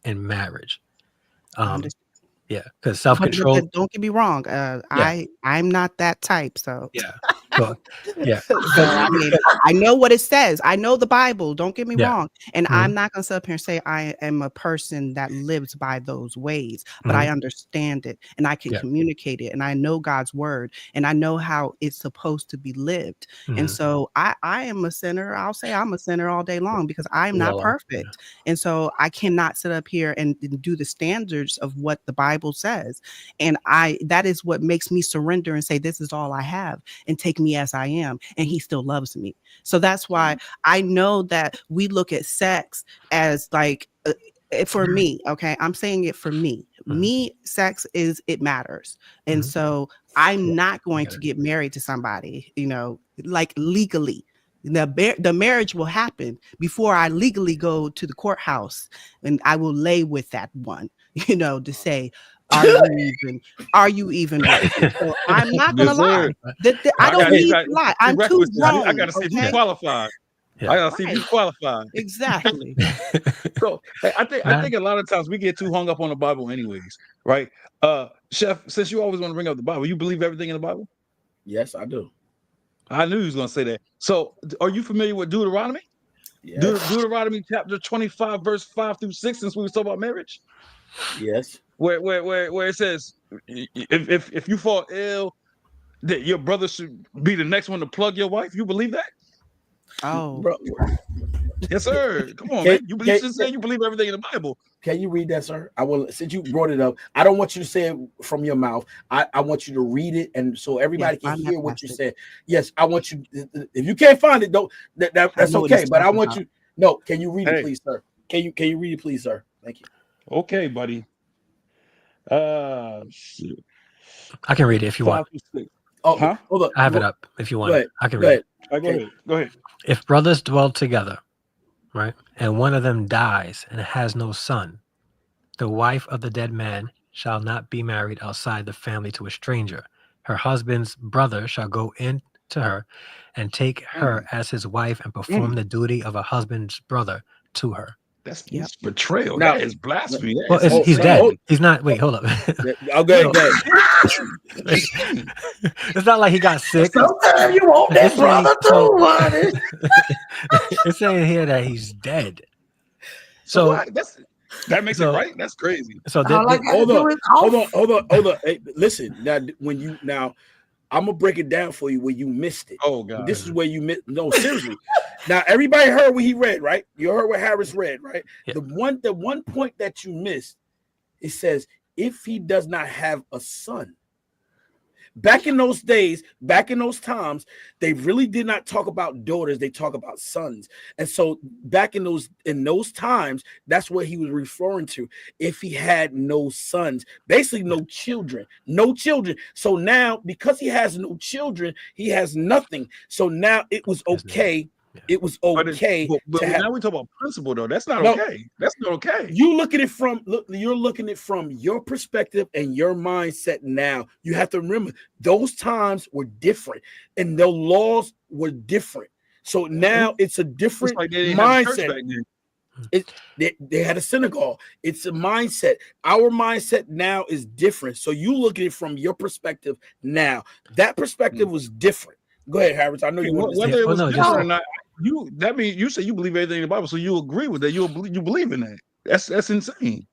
[SPEAKER 5] and marriage. Yeah, because
[SPEAKER 1] But
[SPEAKER 5] self-control.
[SPEAKER 1] don't get me wrong. I'm not that type. So
[SPEAKER 5] Yeah. So, yeah.
[SPEAKER 1] So, I mean, I know what it says. I know the Bible. Don't get me
[SPEAKER 5] Yeah.
[SPEAKER 1] wrong. And
[SPEAKER 5] Mhm.
[SPEAKER 1] I'm not going to sit up here and say I am a person that lives by those ways, but I understand it, and I can
[SPEAKER 5] Yeah.
[SPEAKER 1] communicate it, and I know God's word, and I know how it's supposed to be lived. And
[SPEAKER 5] Mhm.
[SPEAKER 1] so I am a sinner. I'll say I'm a sinner all day long, because I'm
[SPEAKER 5] We
[SPEAKER 1] not
[SPEAKER 5] all are.
[SPEAKER 1] perfect. And so I cannot sit up here and do the standards of what the Bible says. And that is what makes me surrender and say, this is all I have, and take me me as I am, and he still loves me. So that's why I know that we look at sex as like, for me, okay, I'm saying it for me. Me, sex it matters. And so I'm not going to get married to somebody, like legally. The marriage will happen before I legally go to the courthouse, and I will lay with that one, to say, are you even ready? So I'm not gonna lie. I don't need to lie. I'm too grown.
[SPEAKER 2] I gotta see if you qualified.
[SPEAKER 5] Yeah.
[SPEAKER 2] I gotta see if you qualified.
[SPEAKER 1] Exactly.
[SPEAKER 2] So I think a lot of times we get too hung up on the Bible, anyways, right? Chef, since you always want to bring up the Bible, you believe everything in the Bible?
[SPEAKER 3] Yes, I do.
[SPEAKER 2] I knew he was gonna say that. So, are you familiar with Deuteronomy?
[SPEAKER 3] Yes.
[SPEAKER 2] Deuteronomy chapter 25, verse 5 through 6. Since we were talking about marriage,
[SPEAKER 3] Yes.
[SPEAKER 2] where it says, if you fall ill, that your brother should be the next one to plug your wife. You believe that?
[SPEAKER 1] Oh,
[SPEAKER 3] Bro,
[SPEAKER 2] Yes, sir. Come on,
[SPEAKER 3] Can-
[SPEAKER 2] man. You believe
[SPEAKER 3] can-
[SPEAKER 2] you believe everything in the Bible.
[SPEAKER 3] can you read that, sir? I will. Since you brought it up, I don't want you to say it from your mouth. I want you to read it, and so everybody
[SPEAKER 1] Yes,
[SPEAKER 3] can
[SPEAKER 1] I'm
[SPEAKER 3] hear
[SPEAKER 1] not
[SPEAKER 3] what you
[SPEAKER 1] fasting.
[SPEAKER 3] said. Yes, I want you. If you can't find it, don't. That's
[SPEAKER 1] know what
[SPEAKER 3] okay.
[SPEAKER 1] he's
[SPEAKER 3] But I
[SPEAKER 1] talking
[SPEAKER 3] want
[SPEAKER 1] about.
[SPEAKER 3] you. No, can you read
[SPEAKER 2] Hey.
[SPEAKER 3] it, please, sir? Can you read it, please, sir? Thank you.
[SPEAKER 2] Okay, buddy. Shit.
[SPEAKER 5] I can read it if you
[SPEAKER 2] 5
[SPEAKER 5] want.
[SPEAKER 2] through 6.
[SPEAKER 3] Oh,
[SPEAKER 2] Huh?
[SPEAKER 3] hold up.
[SPEAKER 5] I have it up if you
[SPEAKER 3] Go
[SPEAKER 5] want.
[SPEAKER 3] ahead.
[SPEAKER 5] I can
[SPEAKER 3] Go
[SPEAKER 5] read
[SPEAKER 3] ahead.
[SPEAKER 5] it.
[SPEAKER 2] Go
[SPEAKER 3] Okay.
[SPEAKER 2] ahead. Go ahead.
[SPEAKER 5] If brothers dwell together, right, and one of them dies and has no son, the wife of the dead man shall not be married outside the family to a stranger. Her husband's brother shall go in to her and take her as his wife and perform the duty of a husband's brother to her.
[SPEAKER 2] That's
[SPEAKER 1] Yep.
[SPEAKER 2] betrayal.
[SPEAKER 3] Now-
[SPEAKER 2] that is blasphemy. That
[SPEAKER 5] Well,
[SPEAKER 2] is
[SPEAKER 5] he's
[SPEAKER 2] insane.
[SPEAKER 5] dead. He's not. Wait, hold up.
[SPEAKER 3] I'll go ahead.
[SPEAKER 5] It's not like he got sick.
[SPEAKER 3] Sometimes you want that
[SPEAKER 5] It's saying-
[SPEAKER 3] brother too, honey.
[SPEAKER 5] It's saying here that he's dead.
[SPEAKER 2] So
[SPEAKER 5] So,
[SPEAKER 2] why? That makes
[SPEAKER 5] so-
[SPEAKER 2] it right. That's crazy.
[SPEAKER 5] so
[SPEAKER 4] All I gotta
[SPEAKER 3] Hold
[SPEAKER 4] do
[SPEAKER 3] on,
[SPEAKER 4] is off.
[SPEAKER 3] hold on. Hey, listen, now I'm gonna break it down for you where you missed it.
[SPEAKER 2] Oh God.
[SPEAKER 3] This is where you missed. No, seriously. Now everybody heard what he read, right? You heard what Harris read, right?
[SPEAKER 5] Yeah.
[SPEAKER 3] The one point that you missed, it says if he does not have a son. Back in those days, back in those times, they really did not talk about daughters, they talk about sons. And so back in those times, that's what he was referring to. If he had no sons, basically no children. So now, because he has no children, he has nothing. So now it was okay. It was okay.
[SPEAKER 2] But
[SPEAKER 3] to have,
[SPEAKER 2] now we talk about principle, though. That's not
[SPEAKER 3] No.
[SPEAKER 2] okay. That's not okay.
[SPEAKER 3] you're looking at it from your perspective and your mindset. Now you have to remember those times were different and the laws were different. So now it's a
[SPEAKER 2] It's
[SPEAKER 3] different
[SPEAKER 2] like they didn't have church
[SPEAKER 3] mindset.
[SPEAKER 2] back then.
[SPEAKER 3] They had a synagogue. It's a mindset. Our mindset now is different. So you look at it from your perspective now. That perspective was different. Go ahead, Harris. I know you want to say.
[SPEAKER 2] Whether it was
[SPEAKER 5] Well, no,
[SPEAKER 2] different
[SPEAKER 5] just-
[SPEAKER 2] or not, that means you say you believe everything in the Bible, so you agree with that. You believe in that. That's insane.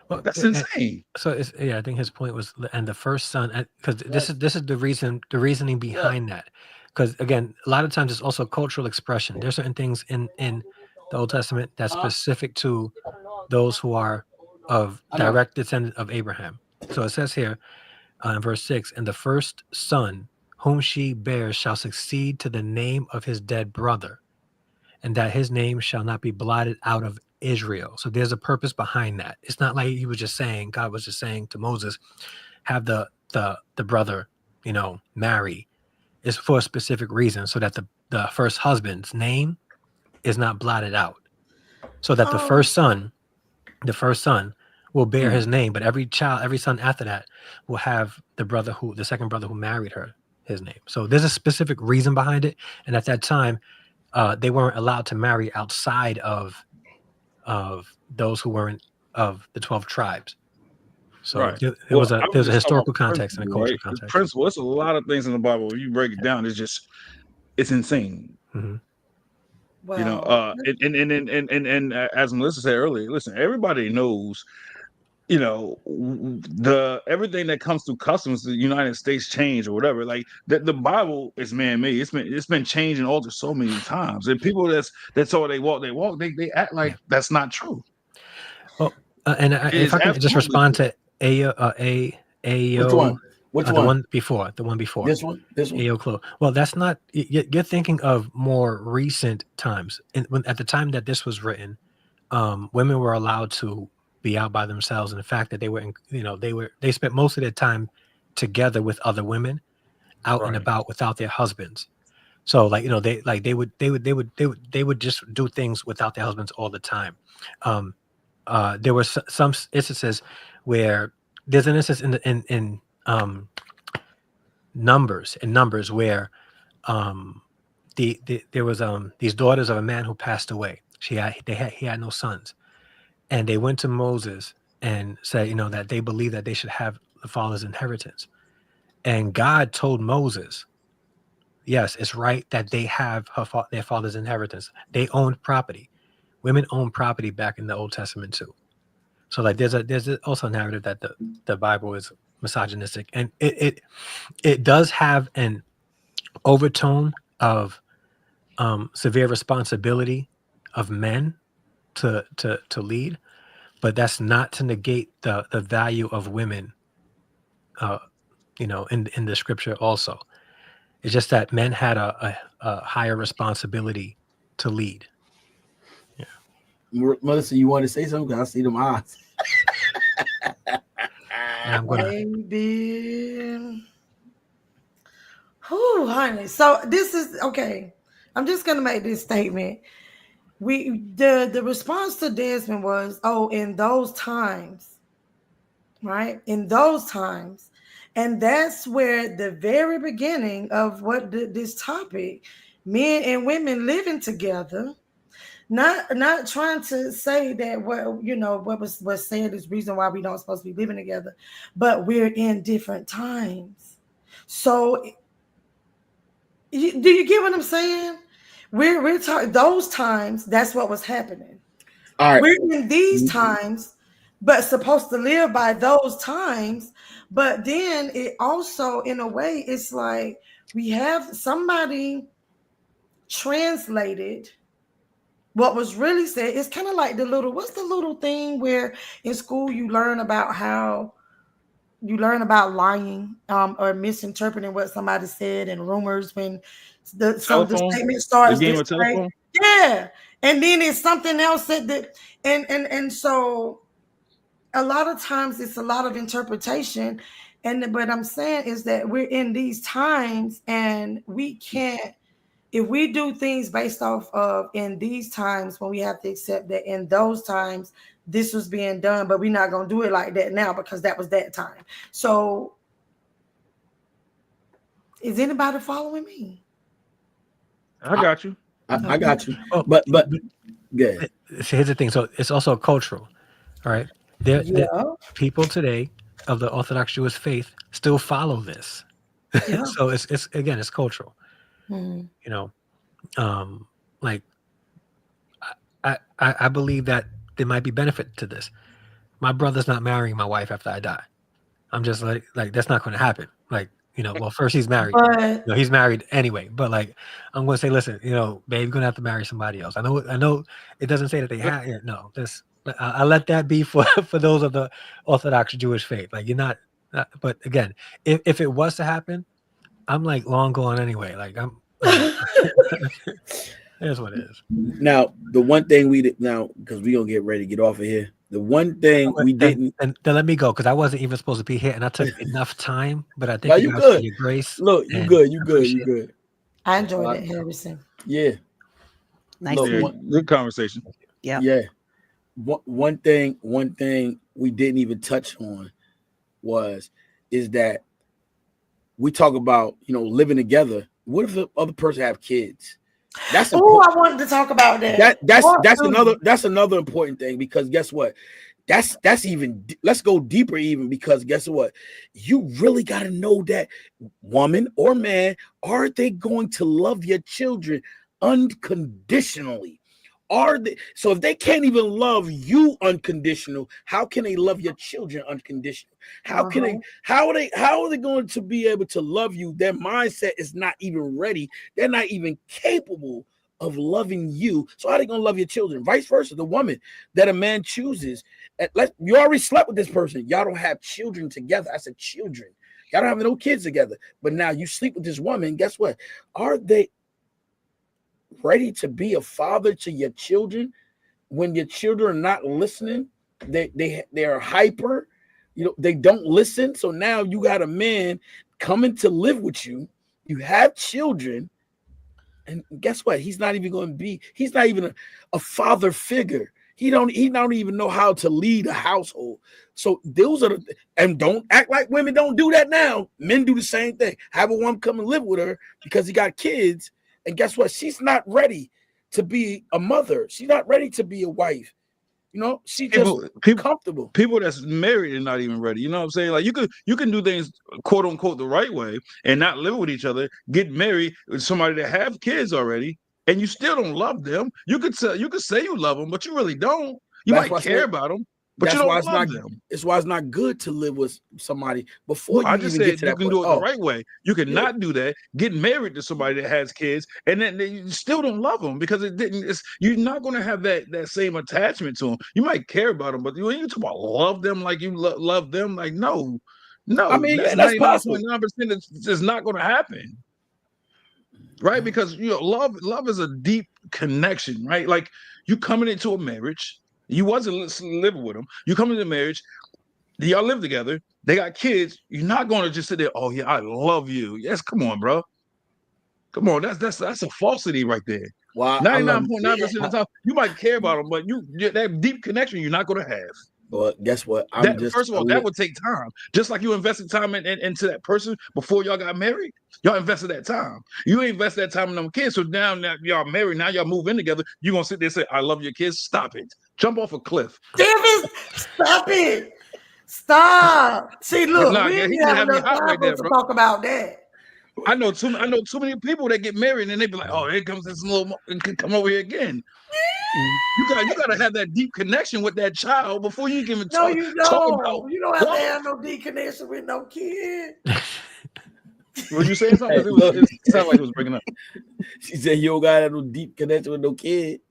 [SPEAKER 5] well,
[SPEAKER 2] That's
[SPEAKER 5] and-
[SPEAKER 2] insane.
[SPEAKER 5] So I think his point was, and the first son, because this is the reasoning behind that. Because again, a lot of times it's also cultural expression. There's certain things in the Old Testament that's specific to those who are of direct descendant of Abraham. So it says here in verse 6, and the first son whom she bears shall succeed to the name of his dead brother, and that his name shall not be blotted out of Israel. So there's a purpose behind that. It's not like he was just saying, God was just saying to Moses, have the brother, marry. It's for a specific reason, so that the first husband's name is not blotted out. So that the first son will bear his name, but every son after that will have the second brother who married her, his name. So there's a specific reason behind it. And at that time, they weren't allowed to marry outside of those who weren't of the 12 tribes. So
[SPEAKER 2] Right.
[SPEAKER 5] there
[SPEAKER 2] Well,
[SPEAKER 5] was
[SPEAKER 2] I
[SPEAKER 5] a
[SPEAKER 2] just
[SPEAKER 5] historical
[SPEAKER 2] talking about
[SPEAKER 5] context and a
[SPEAKER 2] principle,
[SPEAKER 5] cultural
[SPEAKER 2] right?
[SPEAKER 5] context.
[SPEAKER 2] Principle. It's a lot of things in the Bible. When you break it down, it's insane.
[SPEAKER 4] Well,
[SPEAKER 2] And as Melissa said earlier, listen, everybody knows, the everything that comes through customs, the United States change or whatever. Like the Bible is man-made. It's been changed and altered so many times. And people that's all they walk, they act like that's not true.
[SPEAKER 5] Well, if
[SPEAKER 2] is
[SPEAKER 5] I can just
[SPEAKER 2] absolutely
[SPEAKER 5] respond to
[SPEAKER 3] Which
[SPEAKER 5] Ayo
[SPEAKER 3] one? Which
[SPEAKER 5] The
[SPEAKER 3] one?
[SPEAKER 5] one before. The one before.
[SPEAKER 3] This one? This one?
[SPEAKER 5] Ayo Chloe. Well, that's not. You're thinking of more recent times. At the time that this was written, women were allowed to be out by themselves, and the fact that they were, they spent most of their time together with other women, out and
[SPEAKER 2] Right.
[SPEAKER 5] about without their husbands. So, like, they would just do things without their husbands all the time. There were some instances where there's an instance in Numbers where there was these daughters of a man who passed away. He had no sons, and they went to Moses and said, that they believe that they should have the father's inheritance. And God told Moses, yes, it's right that they have their father's inheritance. They owned property. Women owned property back in the Old Testament too. So like there's also a narrative that the Bible is misogynistic, and it does have an overtone of severe responsibility of men to lead, but that's not to negate the value of women in the scripture also. It's just that men had a higher responsibility to lead.
[SPEAKER 3] Melissa, you want to say something? 'Cause I see them eyes.
[SPEAKER 5] And I'm gonna
[SPEAKER 4] Baby. Whew, honey. So this is okay. I'm just gonna make this statement. The response to Desmond was, in those times, right? In those times. And that's where the very beginning of what this topic, men and women living together, not trying to say that what was said is reason why we don't supposed to be living together, but we're in different times. So do you get what I'm saying? We're talking those times. That's what was happening.
[SPEAKER 3] All right.
[SPEAKER 4] We're in these times, but supposed to live by those times. But then it also, in a way, it's like we have somebody translated what was really said. It's kind of like what's the little thing where in school you learn about lying or misinterpreting what somebody said, and rumors when the statement starts.
[SPEAKER 2] The game of telephone?
[SPEAKER 4] Yeah. And then it's something else that and so a lot of times it's a lot of interpretation. And what I'm saying is that we're in these times, and we can't, if we do things based off of in these times, when we have to accept that in those times this was being done, but we're not going to do it like that now because that was that time. So is anybody following me?
[SPEAKER 2] I got you.
[SPEAKER 3] I got you.
[SPEAKER 5] Oh,
[SPEAKER 3] But good.
[SPEAKER 5] here's the thing. So it's also cultural. All right. There people today of the Orthodox Jewish faith still follow this.
[SPEAKER 4] Yeah.
[SPEAKER 5] So it's cultural.
[SPEAKER 4] Mm-hmm.
[SPEAKER 5] Like I believe that there might be benefit to this. My brother's not marrying my wife after I die. I'm just like that's not going to happen. Like, well, first he's married.
[SPEAKER 4] But
[SPEAKER 5] He's married anyway. But like, I'm going to say, listen, babe, you're going to have to marry somebody else. I know it doesn't say that they have. No, this. I let that be for those of the Orthodox Jewish faith. Like, you're not. But again, if it was to happen, I'm like long gone anyway. Like I'm. That's what it is.
[SPEAKER 3] Now, the one thing we did now, because we're gonna get ready to get off of here. The one thing we didn't,
[SPEAKER 5] and then let me go because I wasn't even supposed to be here, and I took enough time. But I think
[SPEAKER 3] No,
[SPEAKER 5] you
[SPEAKER 3] you
[SPEAKER 5] guys
[SPEAKER 3] good.
[SPEAKER 5] for your grace.
[SPEAKER 3] look, you
[SPEAKER 5] and
[SPEAKER 3] good, you
[SPEAKER 5] I
[SPEAKER 3] good, you
[SPEAKER 5] appreciate
[SPEAKER 3] good.
[SPEAKER 4] I enjoyed it, Harrison.
[SPEAKER 3] Yeah,
[SPEAKER 1] Nice.
[SPEAKER 3] Look,
[SPEAKER 2] Yeah,
[SPEAKER 3] one-
[SPEAKER 2] good conversation.
[SPEAKER 1] Yeah.
[SPEAKER 3] yeah. One thing we didn't even touch on is that we talk about living together. What if the other person have kids? That's
[SPEAKER 4] Oh,
[SPEAKER 3] important.
[SPEAKER 4] I wanted to talk about that.
[SPEAKER 3] That's another important thing, because guess what? That's even, let's go deeper even, because guess what? You really got to know that woman or man, are they going to love your children unconditionally? So if they can't even love you unconditional, how can they love your children unconditional? How are they going to be able to love you? Their mindset is not even ready. They're not even capable of loving you. So how are they going to love your children? Vice versa, the woman that a man chooses You already slept with this person. Y'all don't have children together. I said children. Y'all don't have no kids together. But now you sleep with this woman. Guess what? Are they ready to be a father to your children when your children are not listening? They are hyper. They don't listen. So now you got a man coming to live with you. You have children. And guess what? He's not even a father figure. He don't even know how to lead a household. So those are and don't act like women don't do that now. Men do the same thing. Have a woman come and live with her because he got kids. And guess what? She's not ready to be a mother. She's not ready to be a wife. She's just comfortable.
[SPEAKER 2] People that's married are not even ready. You know what I'm saying? Like you can do things quote unquote the right way and not live with each other, get married with somebody that have kids already, and you still don't love them. You could say you love them, but you really don't. You might care about them, but you don't love them.
[SPEAKER 3] It's why it's not good to live with somebody before
[SPEAKER 2] I
[SPEAKER 3] you
[SPEAKER 2] just
[SPEAKER 3] even
[SPEAKER 2] said
[SPEAKER 3] get to
[SPEAKER 2] you
[SPEAKER 3] that
[SPEAKER 2] can
[SPEAKER 3] point.
[SPEAKER 2] do it the right way. You can not do that. Get married to somebody that has kids, and then you still don't love them because you're not going to have that same attachment to them. You might care about them, but when you talk about love them like you love them, like no.
[SPEAKER 3] I mean, that's possible.
[SPEAKER 2] 99.9% it's not going to happen. Right, because love is a deep connection, right? Like you coming into a marriage, you wasn't living with them. You come into marriage, y'all live together. They got kids. You're not going to just sit there. Oh yeah, I love you. Yes, come on, bro. Come on, that's a falsity right there.
[SPEAKER 3] Wow,
[SPEAKER 2] 99.9% of the time, you might care about them, but that deep connection you're not going to have.
[SPEAKER 3] Well, guess what?
[SPEAKER 2] First of all, that would take time. Just like you invested time into that person before y'all got married, y'all invested that time. You invest that time in them kids. So now y'all married, now y'all move in together. You're going to sit there and say, I love your kids. Stop it. Jump off a cliff.
[SPEAKER 4] David, stop it. Stop. See, look, we didn't have enough time to talk about that.
[SPEAKER 2] I know too many people that get married and they be like, oh, here comes this little and can come over here again. You gotta have that deep connection with that child before you can even talk about.
[SPEAKER 4] You don't have to have no deep connection with no kid.
[SPEAKER 2] Were you saying something? It sounded like it was breaking up.
[SPEAKER 3] She said you don't gotta have no deep connection with no kid.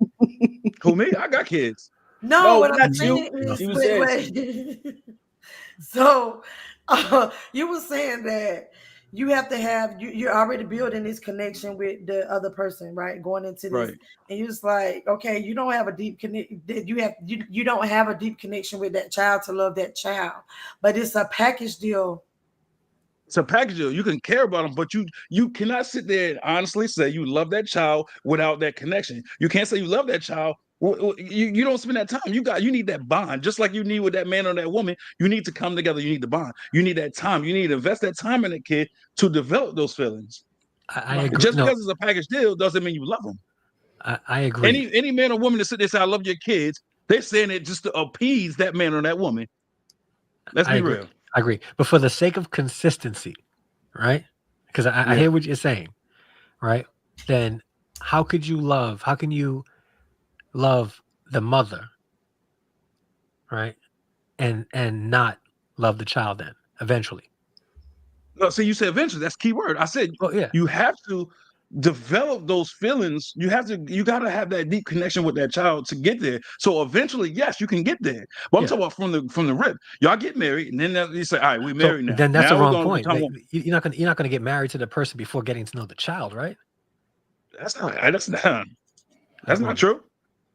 [SPEAKER 2] Who, me? I got kids.
[SPEAKER 4] No, what I'm saying is, so you were saying that you have to have you're already building this connection with the other person, right? Going into this, right. And you're just like, okay, you don't have a deep connection. You don't have a deep connection with that child to love that child, but it's a package deal.
[SPEAKER 2] It's a package deal. You can care about them, but you cannot sit there and honestly say you love that child without that connection. You can't say you love that child. You don't spend that time. You need that bond, just like you need with that man or that woman. You need to come together. You need the bond. You need that time. You need to invest that time in that kid to develop those feelings.
[SPEAKER 5] I agree.
[SPEAKER 2] Just because it's a package deal doesn't mean you love them.
[SPEAKER 5] I agree.
[SPEAKER 2] Any man or woman that sit there and say I love your kids, they're saying it just to appease that man or that woman. Let's be real.
[SPEAKER 5] I agree, but for the sake of consistency, right? Because I hear what you're saying, right? Then how can you love the mother, right? And not love the child then eventually?
[SPEAKER 2] No, so you said eventually. That's key word. I said, you have to develop those feelings. You got to have that deep connection with that child to get there. So eventually, yes, you can get there. But I'm talking about from the rip. Y'all get married, and then you say, all right, we married now.
[SPEAKER 5] Then that's the wrong point. You're not gonna get married to the person before getting to know the child, right?
[SPEAKER 2] That's not true.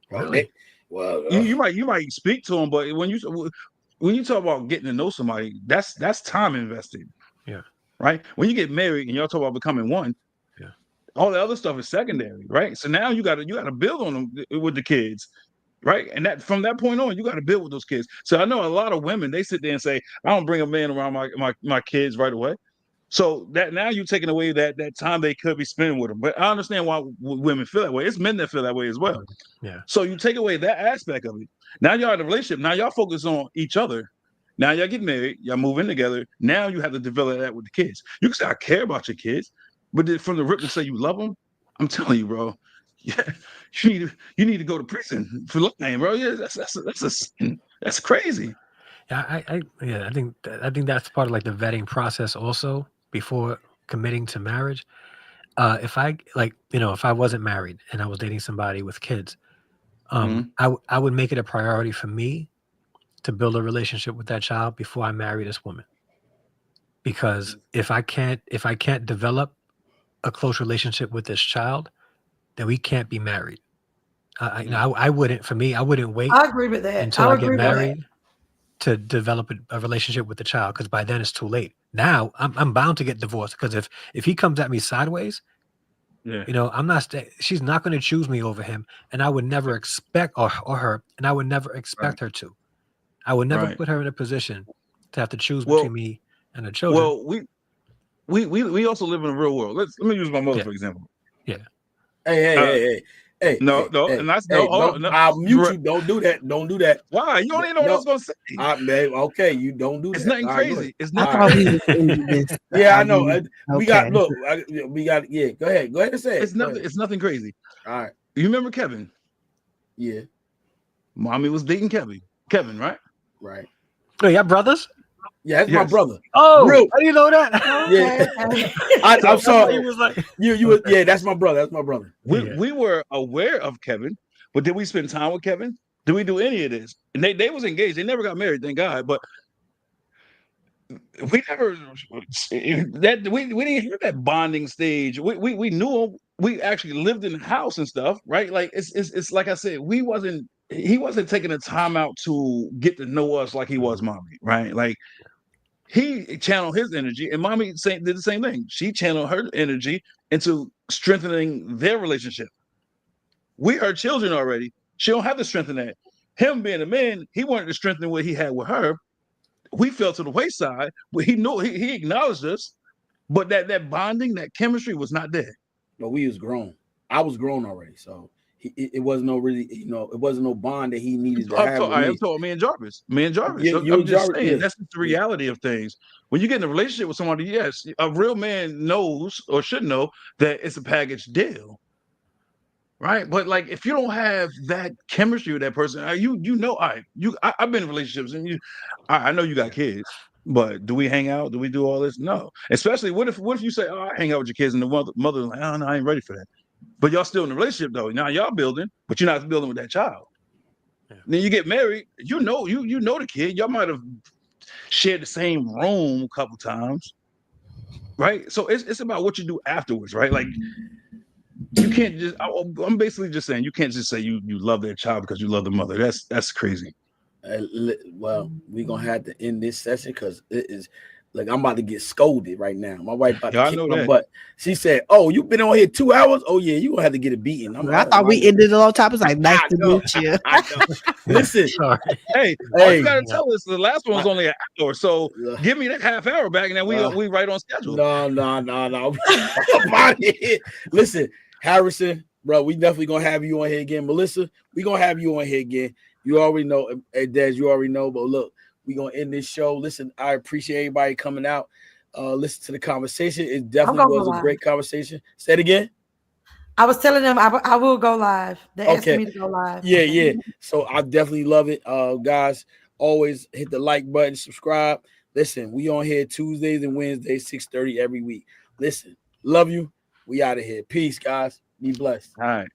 [SPEAKER 3] Really? Well,
[SPEAKER 2] you might speak to them, but when you talk about getting to know somebody, that's time invested.
[SPEAKER 5] Yeah.
[SPEAKER 2] Right. When you get married and y'all talk about becoming one, all the other stuff is secondary, right? So now you got to build on them with the kids, right? And that from that point on, you got to build with those kids. So I know a lot of women, they sit there and say, I don't bring a man around my kids right away. So that now you're taking away that time they could be spending with them. But I understand why women feel that way. It's men that feel that way as well.
[SPEAKER 5] Yeah.
[SPEAKER 2] So you take away that aspect of it. Now y'all in a relationship. Now y'all focus on each other. Now y'all get married. Y'all move in together. Now you have to develop that with the kids. You can say, I care about your kids. But from the rip to say you love them, I'm telling you, bro. Yeah, you need to go to prison for lying, bro. Yeah, that's crazy.
[SPEAKER 5] Yeah, I think that's part of like the vetting process also before committing to marriage. If I wasn't married and I was dating somebody with kids, I would make it a priority for me to build a relationship with that child before I marry this woman. Because if I can't develop a close relationship with this child, then we can't be married. I wouldn't. For me, I wouldn't wait
[SPEAKER 4] I agree with that.
[SPEAKER 5] until I get
[SPEAKER 4] agree with that.
[SPEAKER 5] married to develop a relationship with the child, because by then it's too late. Now I'm bound to get divorced, because if he comes at me sideways,
[SPEAKER 2] Yeah.
[SPEAKER 5] you know, I'm not. She's not going to choose me over him, and I would never expect or her, and I would never expect her to. I would never
[SPEAKER 2] Right.
[SPEAKER 5] put her in a position to have to choose
[SPEAKER 2] Well-
[SPEAKER 5] between me and the children.
[SPEAKER 2] Well, we also live in the real world. Let me use my mother
[SPEAKER 5] Yeah.
[SPEAKER 2] for example.
[SPEAKER 3] Hey.
[SPEAKER 2] No,
[SPEAKER 3] hey,
[SPEAKER 2] and that's
[SPEAKER 3] hey,
[SPEAKER 2] no. Hold on, no.
[SPEAKER 3] I'll mute you. Don't do that. Don't do that.
[SPEAKER 2] Why? You don't even know what I was gonna say.
[SPEAKER 3] Okay, you don't do that.
[SPEAKER 2] It's nothing
[SPEAKER 3] All right, go
[SPEAKER 2] crazy. It's
[SPEAKER 1] I
[SPEAKER 2] nothing.
[SPEAKER 1] thought we was ending this.
[SPEAKER 3] Yeah, I know. We got
[SPEAKER 1] Okay.
[SPEAKER 3] look. We got. Yeah, go ahead. Go ahead and say it.
[SPEAKER 2] It's nothing. It's nothing crazy.
[SPEAKER 3] All right.
[SPEAKER 2] You remember Kevin?
[SPEAKER 3] Yeah.
[SPEAKER 2] Mommy was dating Kevin, right?
[SPEAKER 3] Right.
[SPEAKER 5] Oh, y'all brothers?
[SPEAKER 3] Yeah, that's my
[SPEAKER 2] Yes.
[SPEAKER 3] brother.
[SPEAKER 5] Oh,
[SPEAKER 3] Real-
[SPEAKER 5] how do you know that?
[SPEAKER 3] Yeah.
[SPEAKER 4] Okay.
[SPEAKER 3] I'm
[SPEAKER 5] He
[SPEAKER 3] sorry.
[SPEAKER 5] was like,
[SPEAKER 3] You. Yeah, that's my brother. That's my brother.
[SPEAKER 5] Yeah.
[SPEAKER 2] We were aware of Kevin, but did we spend time with Kevin? Did we do any of this? And they was engaged. They never got married, thank God. But we never that we didn't hear that bonding stage. We knew him. We actually lived in the house and stuff, right? Like it's like I said, he wasn't taking the time out to get to know us like he was mommy, right? Like he channeled his energy, and mommy did the same thing. She channeled her energy into strengthening their relationship. We are children already. She don't have to strengthen that. Him being a man, he wanted to strengthen what he had with her. We fell to the wayside, but he knew he acknowledged us, but that bonding, that chemistry was not there.
[SPEAKER 3] But we was grown. I was grown already, so it wasn't no really, it wasn't no bond that he needed to have.
[SPEAKER 2] I'm talking me and Jarvis.
[SPEAKER 3] Yeah, you
[SPEAKER 2] I'm
[SPEAKER 3] and
[SPEAKER 2] just
[SPEAKER 3] Jarvis,
[SPEAKER 2] saying
[SPEAKER 3] yeah.
[SPEAKER 2] that's the reality of things. When you get in a relationship with somebody, yes, a real man knows or should know that it's a package deal. Right, but like if you don't have that chemistry with that person, you know, I've been in relationships, and I know you got kids, but do we hang out? Do we do all this? No. Especially what if you say, oh, I hang out with your kids, and the mother's like, oh no, I ain't ready for that. But y'all still in a relationship though. Now y'all building, but you're not building with that child.
[SPEAKER 5] Yeah.
[SPEAKER 2] Then you get married, you know the kid. Y'all might have shared the same room a couple times, right? So it's about what you do afterwards, right? Like. You can't just. I'm basically just saying you can't just say you love that child because you love the mother. That's crazy.
[SPEAKER 3] Well, we're gonna have to end this session because it is like I'm about to get scolded right now. My wife about
[SPEAKER 2] Yeah, I
[SPEAKER 3] to
[SPEAKER 2] know
[SPEAKER 3] kick my
[SPEAKER 2] that.
[SPEAKER 3] butt. She said, "Oh, you've been on here 2 hours? Oh yeah, you gonna have to get a beating."
[SPEAKER 1] I thought we ended it on top. It's like nice to
[SPEAKER 3] know.
[SPEAKER 1] meet you.
[SPEAKER 3] I know. Listen,
[SPEAKER 5] sorry.
[SPEAKER 2] Hey, all
[SPEAKER 3] Hey.
[SPEAKER 2] you gotta tell us the last one was only an hour, so
[SPEAKER 3] Ugh.
[SPEAKER 2] give me that half hour back, and then we right on schedule.
[SPEAKER 3] no. I'm out of here. Listen, Harrison, bro, we definitely gonna have you on here again. Melissa, we gonna have you on here again. You already know, Des, you already know. But look, we gonna end this show. Listen, I appreciate everybody coming out. Listen to the conversation. It definitely was a great conversation. Say it again.
[SPEAKER 4] I was telling them I will go live. They asked me to go live.
[SPEAKER 3] Yeah. So I definitely love it. Guys, always hit the like button, subscribe. Listen, we on here Tuesdays and Wednesdays, 6:30 every week. Listen, love you. We out of here. Peace, guys. Be blessed.
[SPEAKER 2] All right.